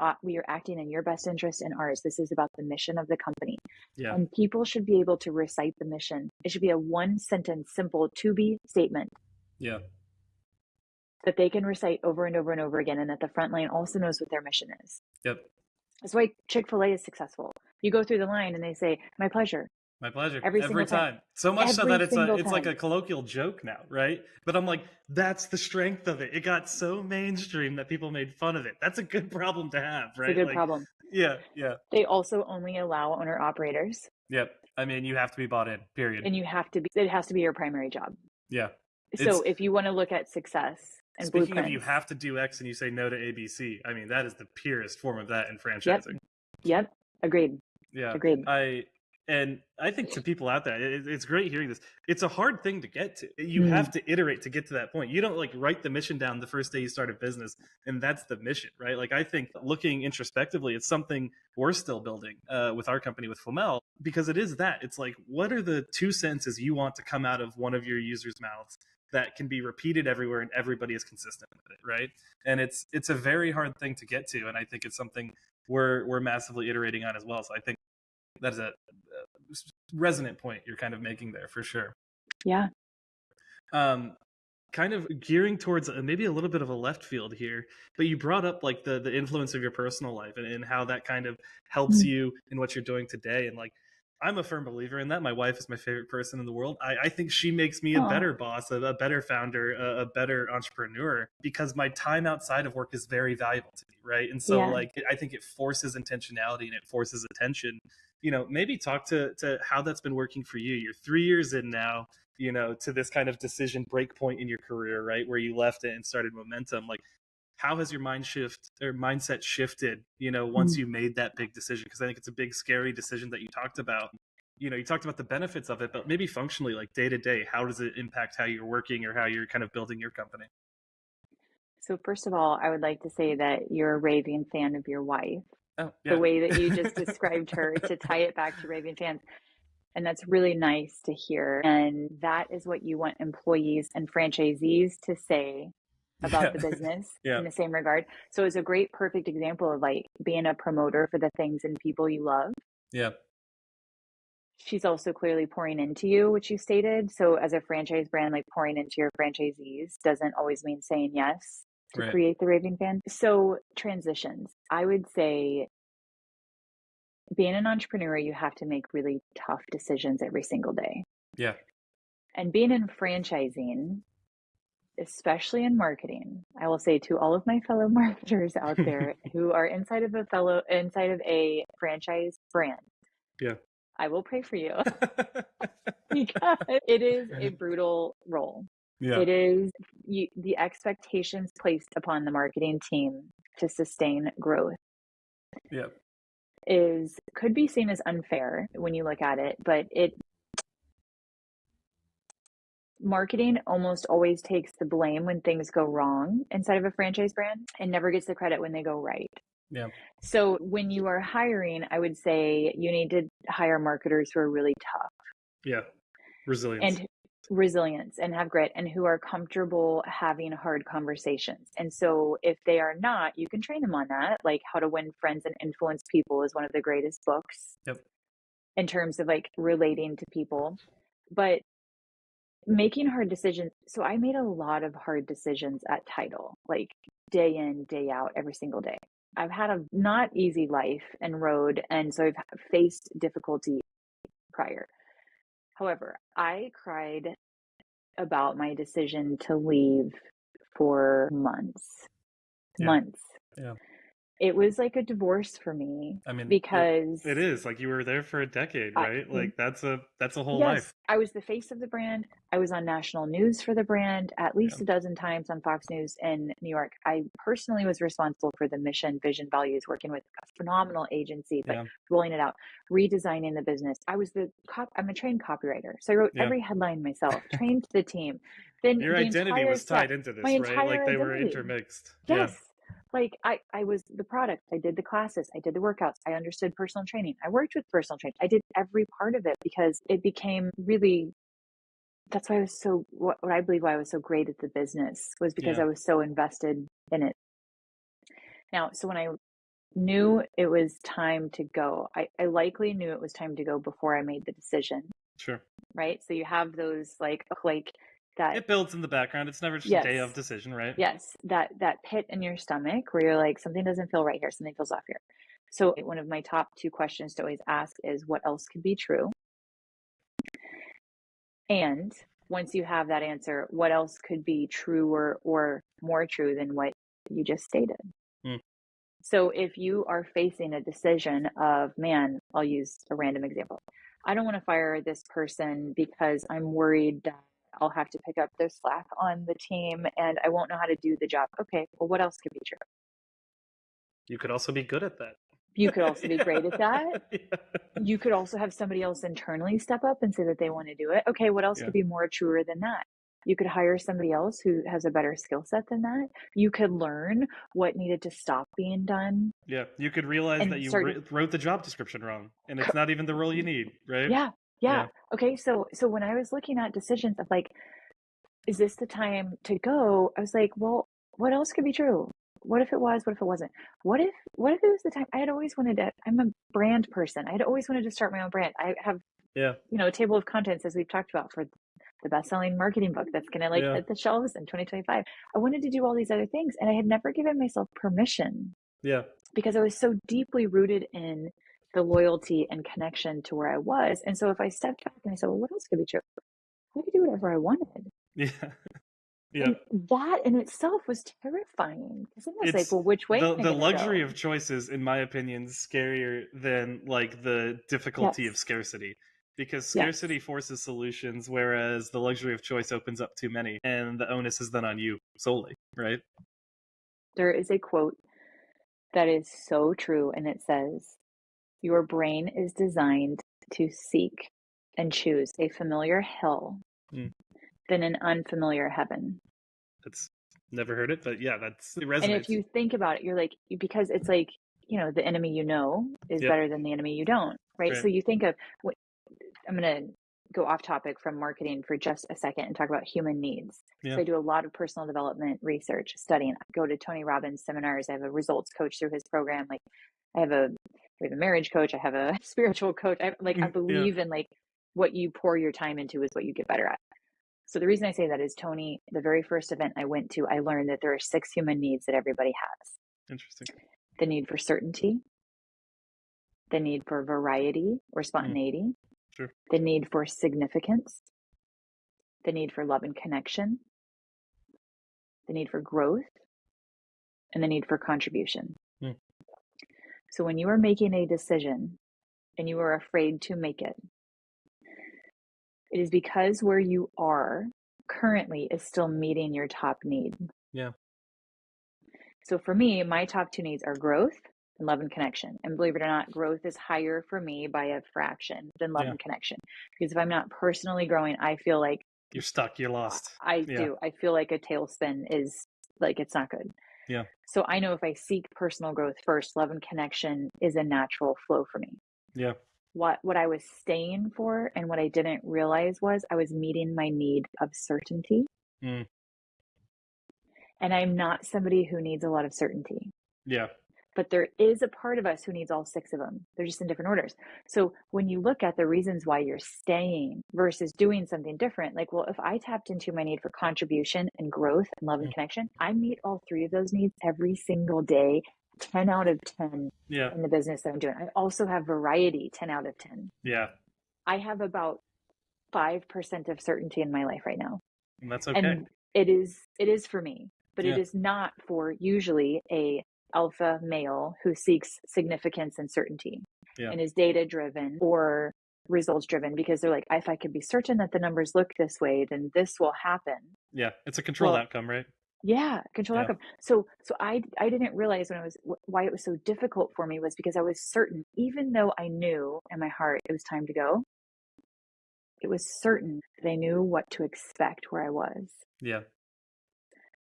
acting in your best interest and ours. This is about the mission of the company. Yeah. And people should be able to recite the mission. It should be a one sentence, simple to be statement Yeah. that they can recite over and over and over again, and that the front line also knows what their mission is. Yep. That's why Chick-fil-A is successful. You go through the line and they say, my pleasure. My pleasure. Every Every single time. time. So much so Every that single it's like time. a colloquial joke now, right? But I'm like, that's the strength of it. It got so mainstream that people made fun of it. That's a good problem to have, right? It's a good Like, problem. yeah, yeah. They also only allow owner operators, Yep. I mean, you have to be bought in, period. and it has to be your primary job. Yeah. So if you want to look at success and Speaking of, blueprints, you have to do X and you say no to ABC. I mean, that is the purest form of that in franchising. Yep. Agreed. Yeah. Agreed. And I think to people out there, it's great hearing this. It's a hard thing to get to. You have to iterate to get to that point. You don't like write the mission down the first day you start a business, and that's the mission, right? Like, I think looking introspectively, it's something we're still building with our company, with Flamel, because it is that. It's like, what are the 2 sentences you want to come out of one of your users' mouths that can be repeated everywhere and everybody is consistent with it, right? And it's a very hard thing to get to, and I think it's something we're massively iterating on as well. So I think that is a resonant point you're kind of making there, for sure. Yeah. Kind of gearing towards maybe a little bit of a left field here, but you brought up like the influence of your personal life and how that kind of helps you in what you're doing today. And like, I'm a firm believer in that. My wife is my favorite person in the world. I think she makes me a better boss, a better founder, a better entrepreneur, because my time outside of work is very valuable to me, right? And so like, I think it forces intentionality and it forces attention. You know, maybe talk to how that's been working for you. You're 3 years in now, you know, to this kind of decision break point in your career, right? Where you left it and started momentum. Like, how has your mindset shifted, you know, once you made that big decision? Because I think it's a big, scary decision that you talked about. You know, you talked about the benefits of it, but maybe functionally, like day to day, how does it impact how you're working or how you're kind of building your company? So first of all, I would like to say that you're a raving fan of your wife. Oh, yeah. The way that you just described her, to tie it back to raving fans. And that's really nice to hear. And that is what you want employees and franchisees to say about the business in the same regard. So it's a great, perfect example of like being a promoter for the things and people you love. Yeah. She's also clearly pouring into you, which you stated. So as a franchise brand, like pouring into your franchisees doesn't always mean saying yes to create the raving fan. So transitions, I would say, being an entrepreneur, you have to make really tough decisions every single day. Yeah. And being in franchising, especially in marketing, I will say to all of my fellow marketers out there who are inside of a franchise brand, I will pray for you because it is a brutal role. Yeah. It is the expectations placed upon the marketing team to sustain growth Yeah. Could be seen as unfair when you look at it, but marketing almost always takes the blame when things go wrong inside of a franchise brand and never gets the credit when they go right. Yeah. So when you are hiring, I would say you need to hire marketers who are really tough. Yeah. Resilience And have grit and who are comfortable having hard conversations. And so if they are not, you can train them on that. Like How to Win Friends and Influence People is one of the greatest books in terms of like relating to people. But making hard decisions. So I made a lot of hard decisions at Tidal, like day in, day out, every single day. I've had a not easy life and road. And so I've faced difficulty prior. However, I cried about my decision to leave for months. Yeah. It was like a divorce for me. I mean, because it is like you were there for a decade, right? Like that's a whole yes, life. I was the face of the brand. I was on national news for the brand at least a dozen times on Fox News in New York. I personally was responsible for the mission, vision, values, working with a phenomenal agency, but rolling it out, redesigning the business. I'm a trained copywriter, so I wrote every headline myself, trained the team. Then your identity was tied into this, right? Like they were intermixed. Yes. Like I was the product. I did the classes. I did the workouts. I understood personal training. I worked with personal training. I did every part of it because it became really, that's why I was so, what I believe why I was so great at the business was because I was so invested in it. Now, so when I knew it was time to go, I likely knew it was time to go before I made the decision. Sure. Right. So you have those like that it builds in the background. It's never just a day of decision, right? Yes. That pit in your stomach where you're like, something doesn't feel right here. Something feels off here. So one of my top 2 questions to always ask is what else could be true? And once you have that answer, what else could be truer or more true than what you just stated? So if you are facing a decision of, man, I'll use a random example. I don't want to fire this person because I'm worried that I'll have to pick up their slack on the team and I won't know how to do the job. Okay, well, what else could be true? You could also be good at that. You could also be great at that. You could also have somebody else internally step up and say that they want to do it. Okay, what else could be more truer than that? You could hire somebody else who has a better skill set than that. You could learn what needed to stop being done. Yeah, you could realize that you wrote the job description wrong and it's not even the role you need, right? Yeah. Okay, so when I was looking at decisions of like, is this the time to go? I was like, well, what else could be true? What if it was? What if it wasn't? What if it was the time? I had always wanted to, I'm a brand person. I had always wanted to start my own brand. I have, a table of contents, as we've talked about, for the best-selling marketing book that's going to hit the shelves in 2025. I wanted to do all these other things, and I had never given myself permission. Yeah. Because I was so deeply rooted in the loyalty and connection to where I was. And so if I stepped back and I said, well, what else could be true? I could do whatever I wanted. Yeah. And that in itself was terrifying. Because I was like, well, which way? The luxury of choices, in my opinion, is scarier than like the difficulty of scarcity. Because scarcity forces solutions, whereas the luxury of choice opens up too many, and the onus is then on you solely, right? There is a quote that is so true, and it says, your brain is designed to seek and choose a familiar hell than an unfamiliar heaven. That's never heard it, but yeah, it resonates. And if you think about it, you're like, because it's like, the enemy you know is better than the enemy you don't, right? So you think of, I'm going to go off topic from marketing for just a second and talk about human needs. So I do a lot of personal development research, studying. I go to Tony Robbins seminars. I have a results coach through his program. Like we have a marriage coach. I have a spiritual coach. I believe in like what you pour your time into is what you get better at. So the reason I say that is Tony, the very first event I went to, I learned that there are 6 human needs that everybody has. Interesting. The need for certainty, the need for variety or spontaneity, Sure. The need for significance, the need for love and connection, the need for growth, and the need for contribution. So when you are making a decision and you are afraid to make it, it is because where you are currently is still meeting your top need. Yeah. So for me, my top 2 needs are growth than love and connection. And believe it or not, growth is higher for me by a fraction than love and connection. Because if I'm not personally growing, I feel like you're stuck, you're lost. I do. I feel like a tailspin is like, it's not good. Yeah. So I know if I seek personal growth first, love and connection is a natural flow for me. Yeah. What I was staying for and what I didn't realize was I was meeting my need of certainty. And I'm not somebody who needs a lot of certainty. Yeah. But there is a part of us who needs all 6 of them. They're just in different orders. So when you look at the reasons why you're staying versus doing something different, like, well, if I tapped into my need for contribution and growth and love and connection, I meet all 3 of those needs every single day, 10 out of 10 in the business that I'm doing. I also have variety, 10 out of 10. Yeah. I have about 5% of certainty in my life right now. And that's okay. And it is for me, but it is not for usually a alpha male who seeks significance and certainty and is data driven or results driven, because they're like, if I could be certain that the numbers look this way, then this will happen. Yeah. It's a controlled outcome, right? Yeah. Controlled outcome. So I didn't realize why it was so difficult for me was because I was certain, even though I knew in my heart it was time to go, it was certain that I knew what to expect where I was. Yeah.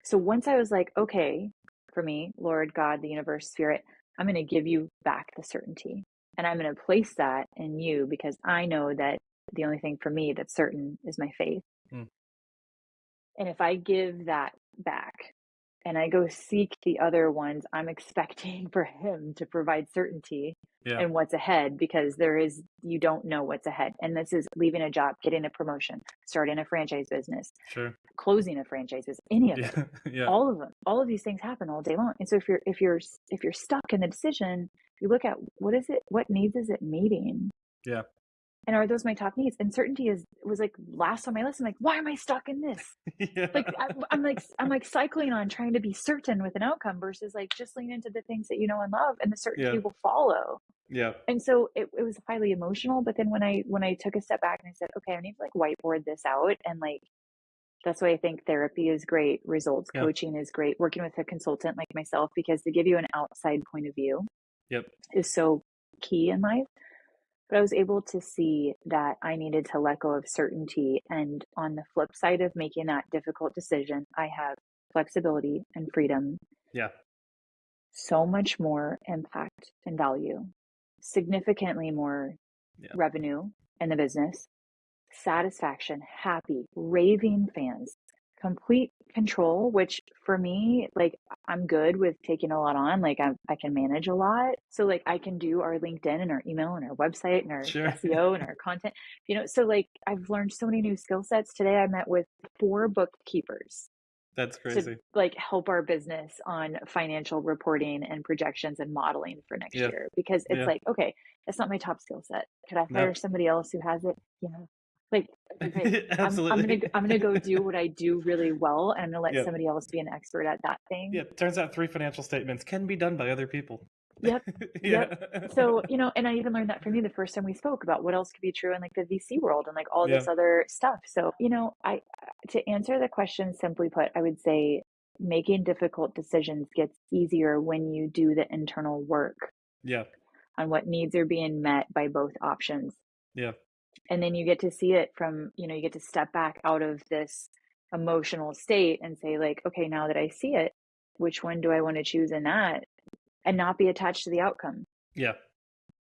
So once I was like, okay, for me, Lord, God, the universe, spirit, I'm going to give you back the certainty. And I'm going to place that in you because I know that the only thing for me that's certain is my faith. And if I give that back and I go seek the other ones, I'm expecting for him to provide certainty in what's ahead, because you don't know what's ahead. And this is leaving a job, getting a promotion, starting a franchise business, closing a franchise business, any of it, all of them, all of these things happen all day long. And so if you're stuck in the decision, you look at what needs is it meeting? Yeah. And are those my top needs? And certainty was like last on my list. I'm like, why am I stuck in this? Like I'm like cycling on trying to be certain with an outcome versus like just lean into the things that you know and love, and the certainty will follow. Yeah. And so it was highly emotional. But then when I took a step back and I said, okay, I need to like whiteboard this out, and like that's why I think therapy is great, results coaching is great, working with a consultant like myself, because to give you an outside point of view is so key in life. But I was able to see that I needed to let go of certainty. And on the flip side of making that difficult decision, I have flexibility and freedom. Yeah. So much more impact and value, significantly more revenue in the business, satisfaction, happy, raving fans, complete control, which for me, like I'm good with taking a lot on, like I can manage a lot. So like I can do our LinkedIn and our email and our website and our SEO and our content, so like I've learned so many new skill sets. Today I met with 4 bookkeepers. That's crazy. To like help our business on financial reporting and projections and modeling for next year, because it's like, okay, that's not my top skill set. Could I hire somebody else who has it? Yeah. Like, okay, absolutely. I'm gonna go do what I do really well, and I'm gonna let somebody else be an expert at that thing. Yeah, turns out 3 financial statements can be done by other people. Yep. Yep. So, and I even learned that from you the first time we spoke about what else could be true in like the VC world and like all this other stuff. So, to answer the question simply put, I would say making difficult decisions gets easier when you do the internal work. Yeah. On what needs are being met by both options. Yeah. And then you get to see it from, you get to step back out of this emotional state and say like, okay, now that I see it, which one do I want to choose in that, and not be attached to the outcome? Yeah.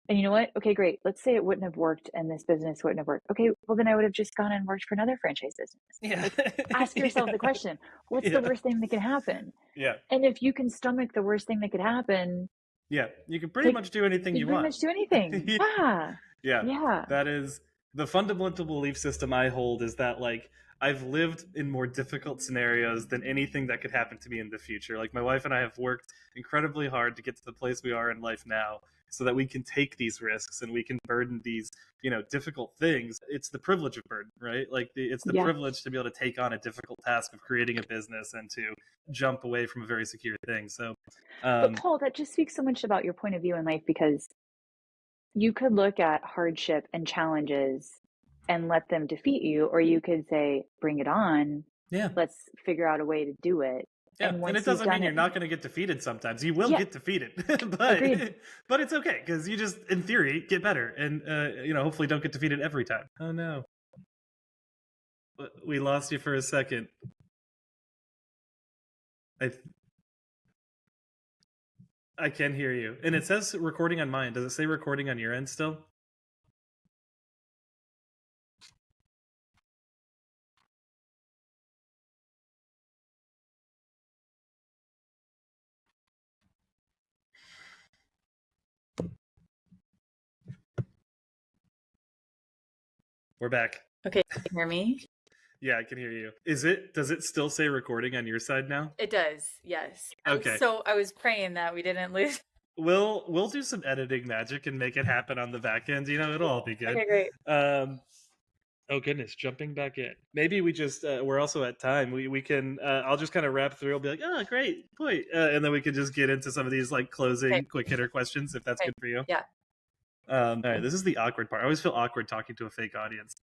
And you know what? Okay, great. Let's say it wouldn't have worked and this business wouldn't have worked. Okay, well then I would have just gone and worked for another franchise business. Yeah. Like, ask yourself the question, what's the worst thing that can happen? Yeah. And if you can stomach the worst thing that could happen. Yeah. You can pretty much do anything you want. Pretty much do anything. Yeah. Yeah. Yeah. That is the fundamental belief system I hold, is that like I've lived in more difficult scenarios than anything that could happen to me in the future. Like my wife and I have worked incredibly hard to get to the place we are in life now, so that we can take these risks and we can burden these, difficult things. It's the privilege of burden, right? Like it's the privilege to be able to take on a difficult task of creating a business and to jump away from a very secure thing. So, but Paul, that just speaks so much about your point of view in life, because you could look at hardship and challenges and let them defeat you, or you could say, bring it on. Yeah. Let's figure out a way to do it. Yeah, And and once it you've doesn't mean done you're it, not going to get defeated sometimes. You will yeah, get defeated, agreed. but it's okay because you just, in theory, get better, and hopefully don't get defeated every time. Oh no, we lost you for a second. I I can hear you, and it says recording on mine. Does it say recording on your end still? We're back. Okay, can you hear me? Yeah, I can hear you. Does it still say recording on your side now? It does, yes. Okay. So I was praying that we didn't lose. We'll do some editing magic and make it happen on the back end. It'll all be good. Okay, great. Oh goodness, jumping back in. Maybe we just we're also at time. We can I'll just kind of wrap through. I'll be like, oh great point, and then we can just get into some of these like closing quick hitter questions if that's good for you. Yeah. All right, this is the awkward part. I always feel awkward talking to a fake audience.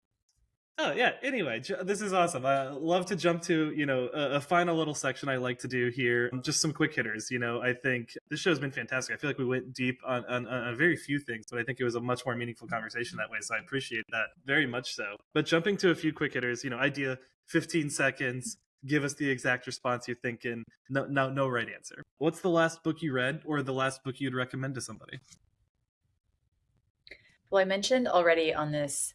Oh yeah. Anyway, this is awesome. I love to jump to a final little section I like to do here. Just some quick hitters. I think this show's been fantastic. I feel like we went deep on a very few things, but I think it was a much more meaningful conversation that way. So I appreciate that very much so. But jumping to a few quick hitters. Idea 15 seconds. Give us the exact response you're thinking. No right answer. What's the last book you read, or the last book you'd recommend to somebody? Well, I mentioned already on this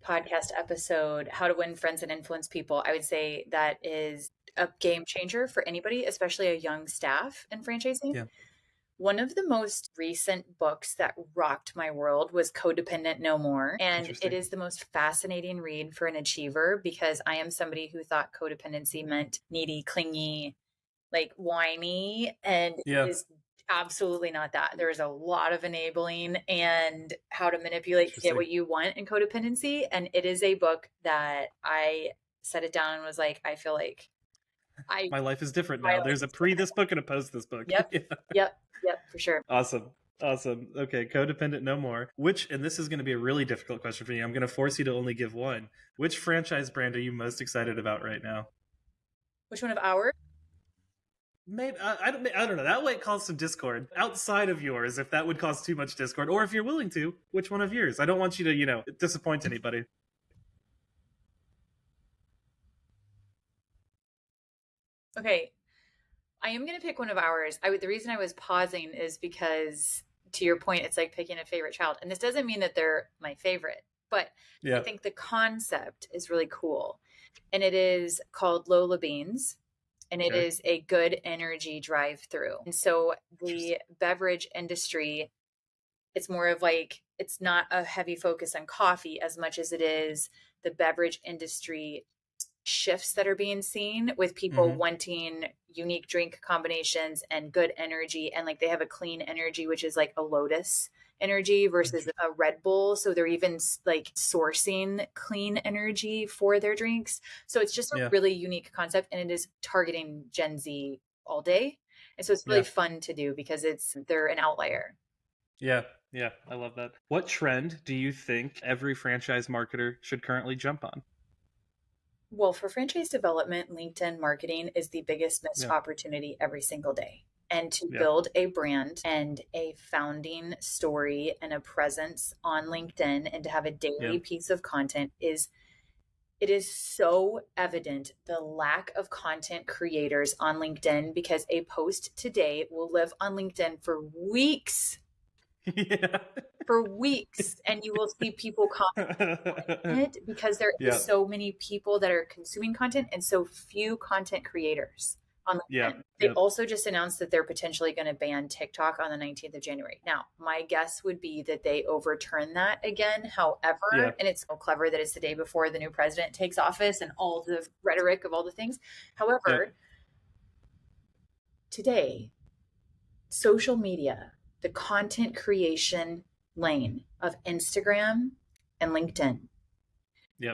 podcast episode How to Win Friends and Influence People. I would say that is a game changer for anybody, especially a young staff in franchising. Yeah. One of the most recent books that rocked my world was Codependent No More. And it is the most fascinating read for an achiever, because I am somebody who thought codependency meant needy, clingy, like whiny, and it is absolutely not that. There's a lot of enabling and how to manipulate to get what you want in codependency. And it is a book that I set it down and was like, I feel like my life is different now. There's a pre this book and a post this book. Yep. Yep, for sure. Awesome. Okay, Codependent No More. And this is going to be a really difficult question for you. I'm going to force you to only give one. Which franchise brand are you most excited about right now? Which one of ours? Maybe I don't know. That might cause some discord outside of yours, if that would cause too much discord, or if you're willing to. Which one of yours? I don't want you to disappoint anybody. Okay, I am going to pick one of ours. The reason I was pausing is because, to your point, it's like picking a favorite child, and this doesn't mean that they're my favorite, but I think the concept is really cool, and it is called Lola Beans. And it is a good energy drive-through. And so the beverage industry, it's more of like, it's not a heavy focus on coffee as much as it is the beverage industry shifts that are being seen with people wanting unique drink combinations and good energy. And like they have a clean energy, which is like a Lotus energy versus a Red Bull. So they're even like sourcing clean energy for their drinks. So it's just a really unique concept, and it is targeting Gen Z all day. And so it's really fun to do because they're an outlier. Yeah. I love that. What trend do you think every franchise marketer should currently jump on? Well, for franchise development, LinkedIn marketing is the biggest missed opportunity every single day. And to build a brand and a founding story and a presence on LinkedIn, and to have a daily piece of content it is so evident the lack of content creators on LinkedIn, because a post today will live on LinkedIn for weeks. For weeks, and you will see people comment on it because there is so many people that are consuming content and so few content creators on LinkedIn. They also just announced that they're potentially going to ban TikTok on the 19th of January. Now, my guess would be that they overturn that again. However, and it's so clever that it's the day before the new president takes office and all the rhetoric of all the things. However, today, social media, the content creation lane of Instagram and LinkedIn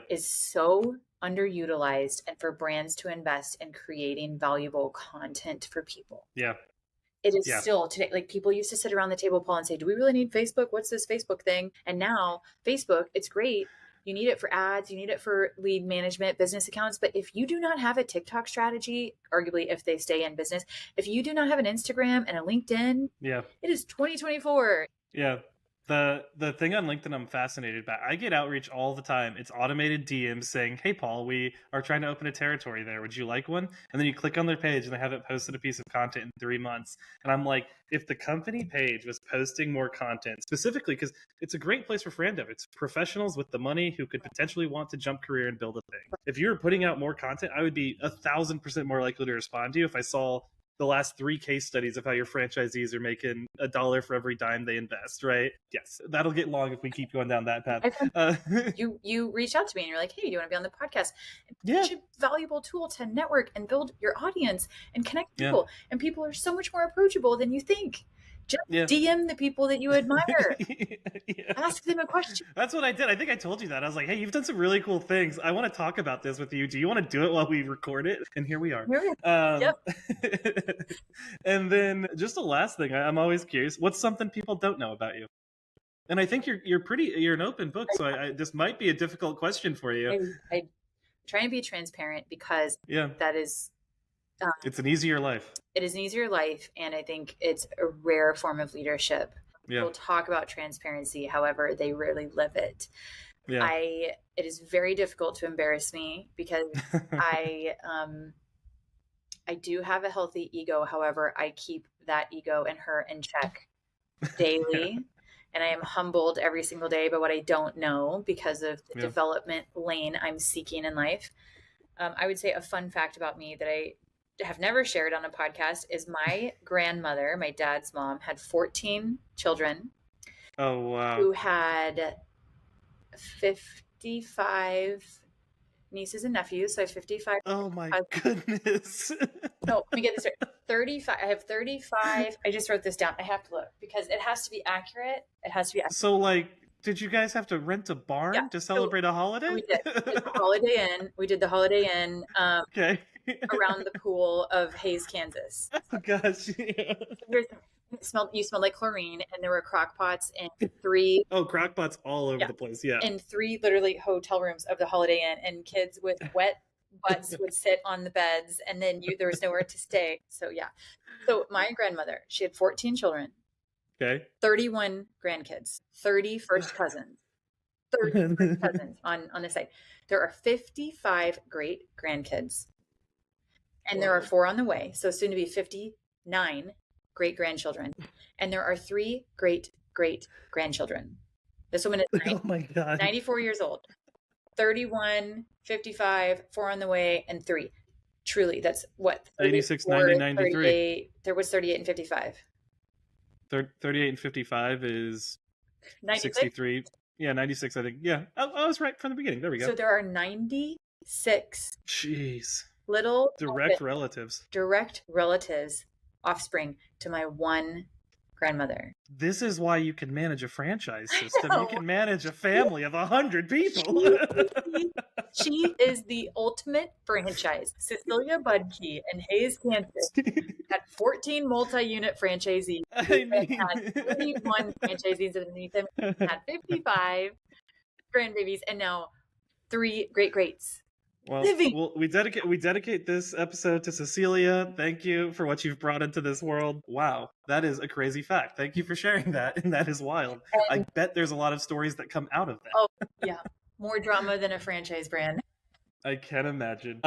is so underutilized, and for brands to invest in creating valuable content for people. It is still today, like people used to sit around the table, Paul, and say, do we really need Facebook? What's this Facebook thing? And now Facebook, it's great You need it for ads, you need it for lead management, business accounts. But if you do not have a TikTok strategy, arguably if they stay in business, if you do not have an Instagram and a LinkedIn, it is 2024. Yeah. The thing on LinkedIn I'm fascinated by, I get outreach all the time. It's automated DMs saying, "Hey Paul, we are trying to open a territory there. Would you like one?" And then you click on their page and they haven't posted a piece of content in 3 months. And I'm like, if the company page was posting more content, specifically because it's a great place for Fran Dev. It's professionals with the money who could potentially want to jump career and build a thing. If you were putting out more content, I would be 1,000% more likely to respond to you if I saw the last 3 case studies of how your franchisees are making $1 for every dime they invest, right? Yes, that'll get long if we keep going down that path. You reach out to me and you're like, "Hey, do you want to be on the podcast?" Yeah. It's a valuable tool to network and build your audience and connect people. And people are so much more approachable than you think. Just DM the people that you admire. Ask them a question. That's what I did. I think I told you that. I was like, "Hey, you've done some really cool things. I want to talk about this with you. Do you want to do it while we record it?" And here we are. And then just the last thing, I'm always curious, what's something people don't know about you? And I think you're an open book, so this might be a difficult question for you. I try and be transparent because that is it's an easier life. It is an easier life, and I think it's a rare form of leadership. People talk about transparency, however, they rarely live it. It is very difficult to embarrass me because I do have a healthy ego. However, I keep that ego and her in check daily. And I am humbled every single day by what I don't know because of the development lane I'm seeking in life. I would say a fun fact about me that I have never shared on a podcast is my grandmother, my dad's mom, had 14 children. Oh, wow. Who had 55 nieces and nephews. So I have 55. Oh my goodness. No, let me get this right. 35. I have 35. I just wrote this down. I have to look because it has to be accurate. It has to be accurate. So did you guys have to rent a barn to celebrate a holiday? We did. We did the Holiday Inn. We did the Holiday Inn around the pool of Hayes, Kansas. Oh gosh. You smelled like chlorine, and there were crock pots in 3. Oh, crock pots all over the place. Yeah. In 3 literally hotel rooms of the Holiday Inn, and kids with wet butts would sit on the beds, and then there was nowhere to stay. So So my grandmother, she had 14 children. Okay. 31 grandkids, 30 first cousins, 30 first cousins on the site. There are 55 great grandkids, and there are 4 on the way. So soon to be 59 great grandchildren, and there are 3 great grandchildren. This woman is 94 years old. 31, 55, 4 on the way, and 3. Truly, that's what? 86, 90, 93. 38. There was 38 and 55. 38 and 55 is 96? 63. Yeah, 96, I think. Yeah, I was right from the beginning. There we go. So there are 96 Jeez. Little direct relatives, offspring to my one grandmother. This is why you can manage a franchise system. You can manage a family of 100 people. She is the ultimate franchise. Cecilia Budke in Hayes, Kansas had 14 multi-unit franchisees. Had 31 franchisees underneath them. Had 55 grandbabies, and now 3 great-greats. Well, we dedicate this episode to Cecilia. Thank you for what you've brought into this world. Wow, that is a crazy fact. Thank you for sharing that, and that is wild. I bet there's a lot of stories that come out of that. Oh, yeah. More drama than a franchise brand. I can imagine.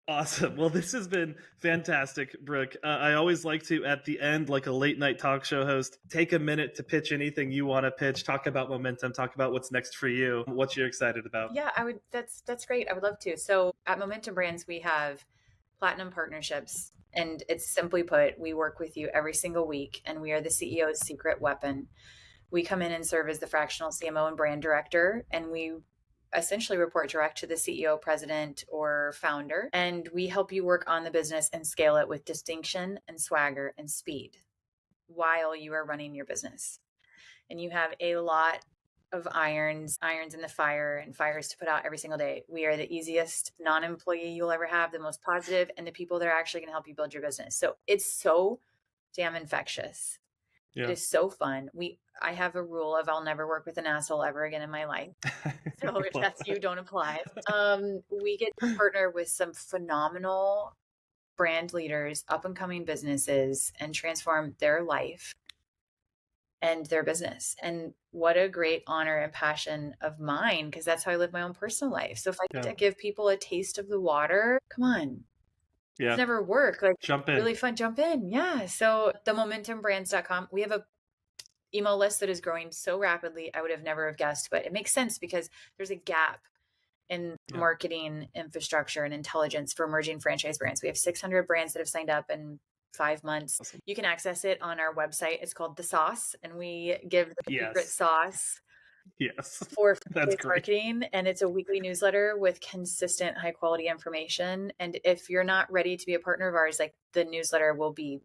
Awesome. Well, this has been fantastic, Brooke. I always like to, at the end, like a late night talk show host, take a minute to pitch anything you want to pitch, talk about momentum, talk about what's next for you, what you're excited about. Yeah, I would. That's great. I would love to. So at Momentum Brands, we have platinum partnerships. And it's simply put, we work with you every single week, and we are the CEO's secret weapon. We come in and serve as the fractional CMO and brand director, and we essentially report direct to the CEO, president, or founder. And we help you work on the business and scale it with distinction and swagger and speed while you are running your business. And you have a lot of irons in the fire, and fires to put out every single day. We are the easiest non-employee you'll ever have, the most positive, and the people that are actually going to help you build your business. So it's so damn infectious. It is so fun. I have a rule of I'll never work with an asshole ever again in my life. So if that's you, don't apply. We get to partner with some phenomenal brand leaders, up and coming businesses, and transform their life and their business. And what a great honor and passion of mine, because that's how I live my own personal life. So if I get to give people a taste of the water, come on. It's never work. Like, jump in. Really fun. Jump in. Yeah. So themomentumbrands.com, we have a email list that is growing so rapidly. I would have never have guessed, but it makes sense because there's a gap in marketing infrastructure and intelligence for emerging franchise brands. We have 600 brands that have signed up in 5 months. Awesome. You can access it on our website. It's called The Sauce, and we give the secret sauce for marketing. And it's a weekly newsletter with consistent high quality information. And if you're not ready to be a partner of ours, like, the newsletter will be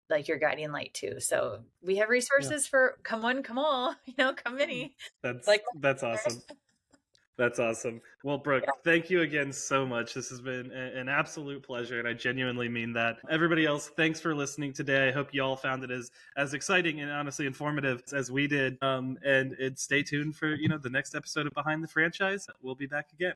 like your guiding light too. So we have resources for come on, come many. That's awesome. That's awesome. Well, Brooke, thank you again so much. This has been an absolute pleasure, and I genuinely mean that. Everybody else, thanks for listening today. I hope you all found it as exciting and honestly informative as we did. And stay tuned for the next episode of Behind the Franchise. We'll be back again.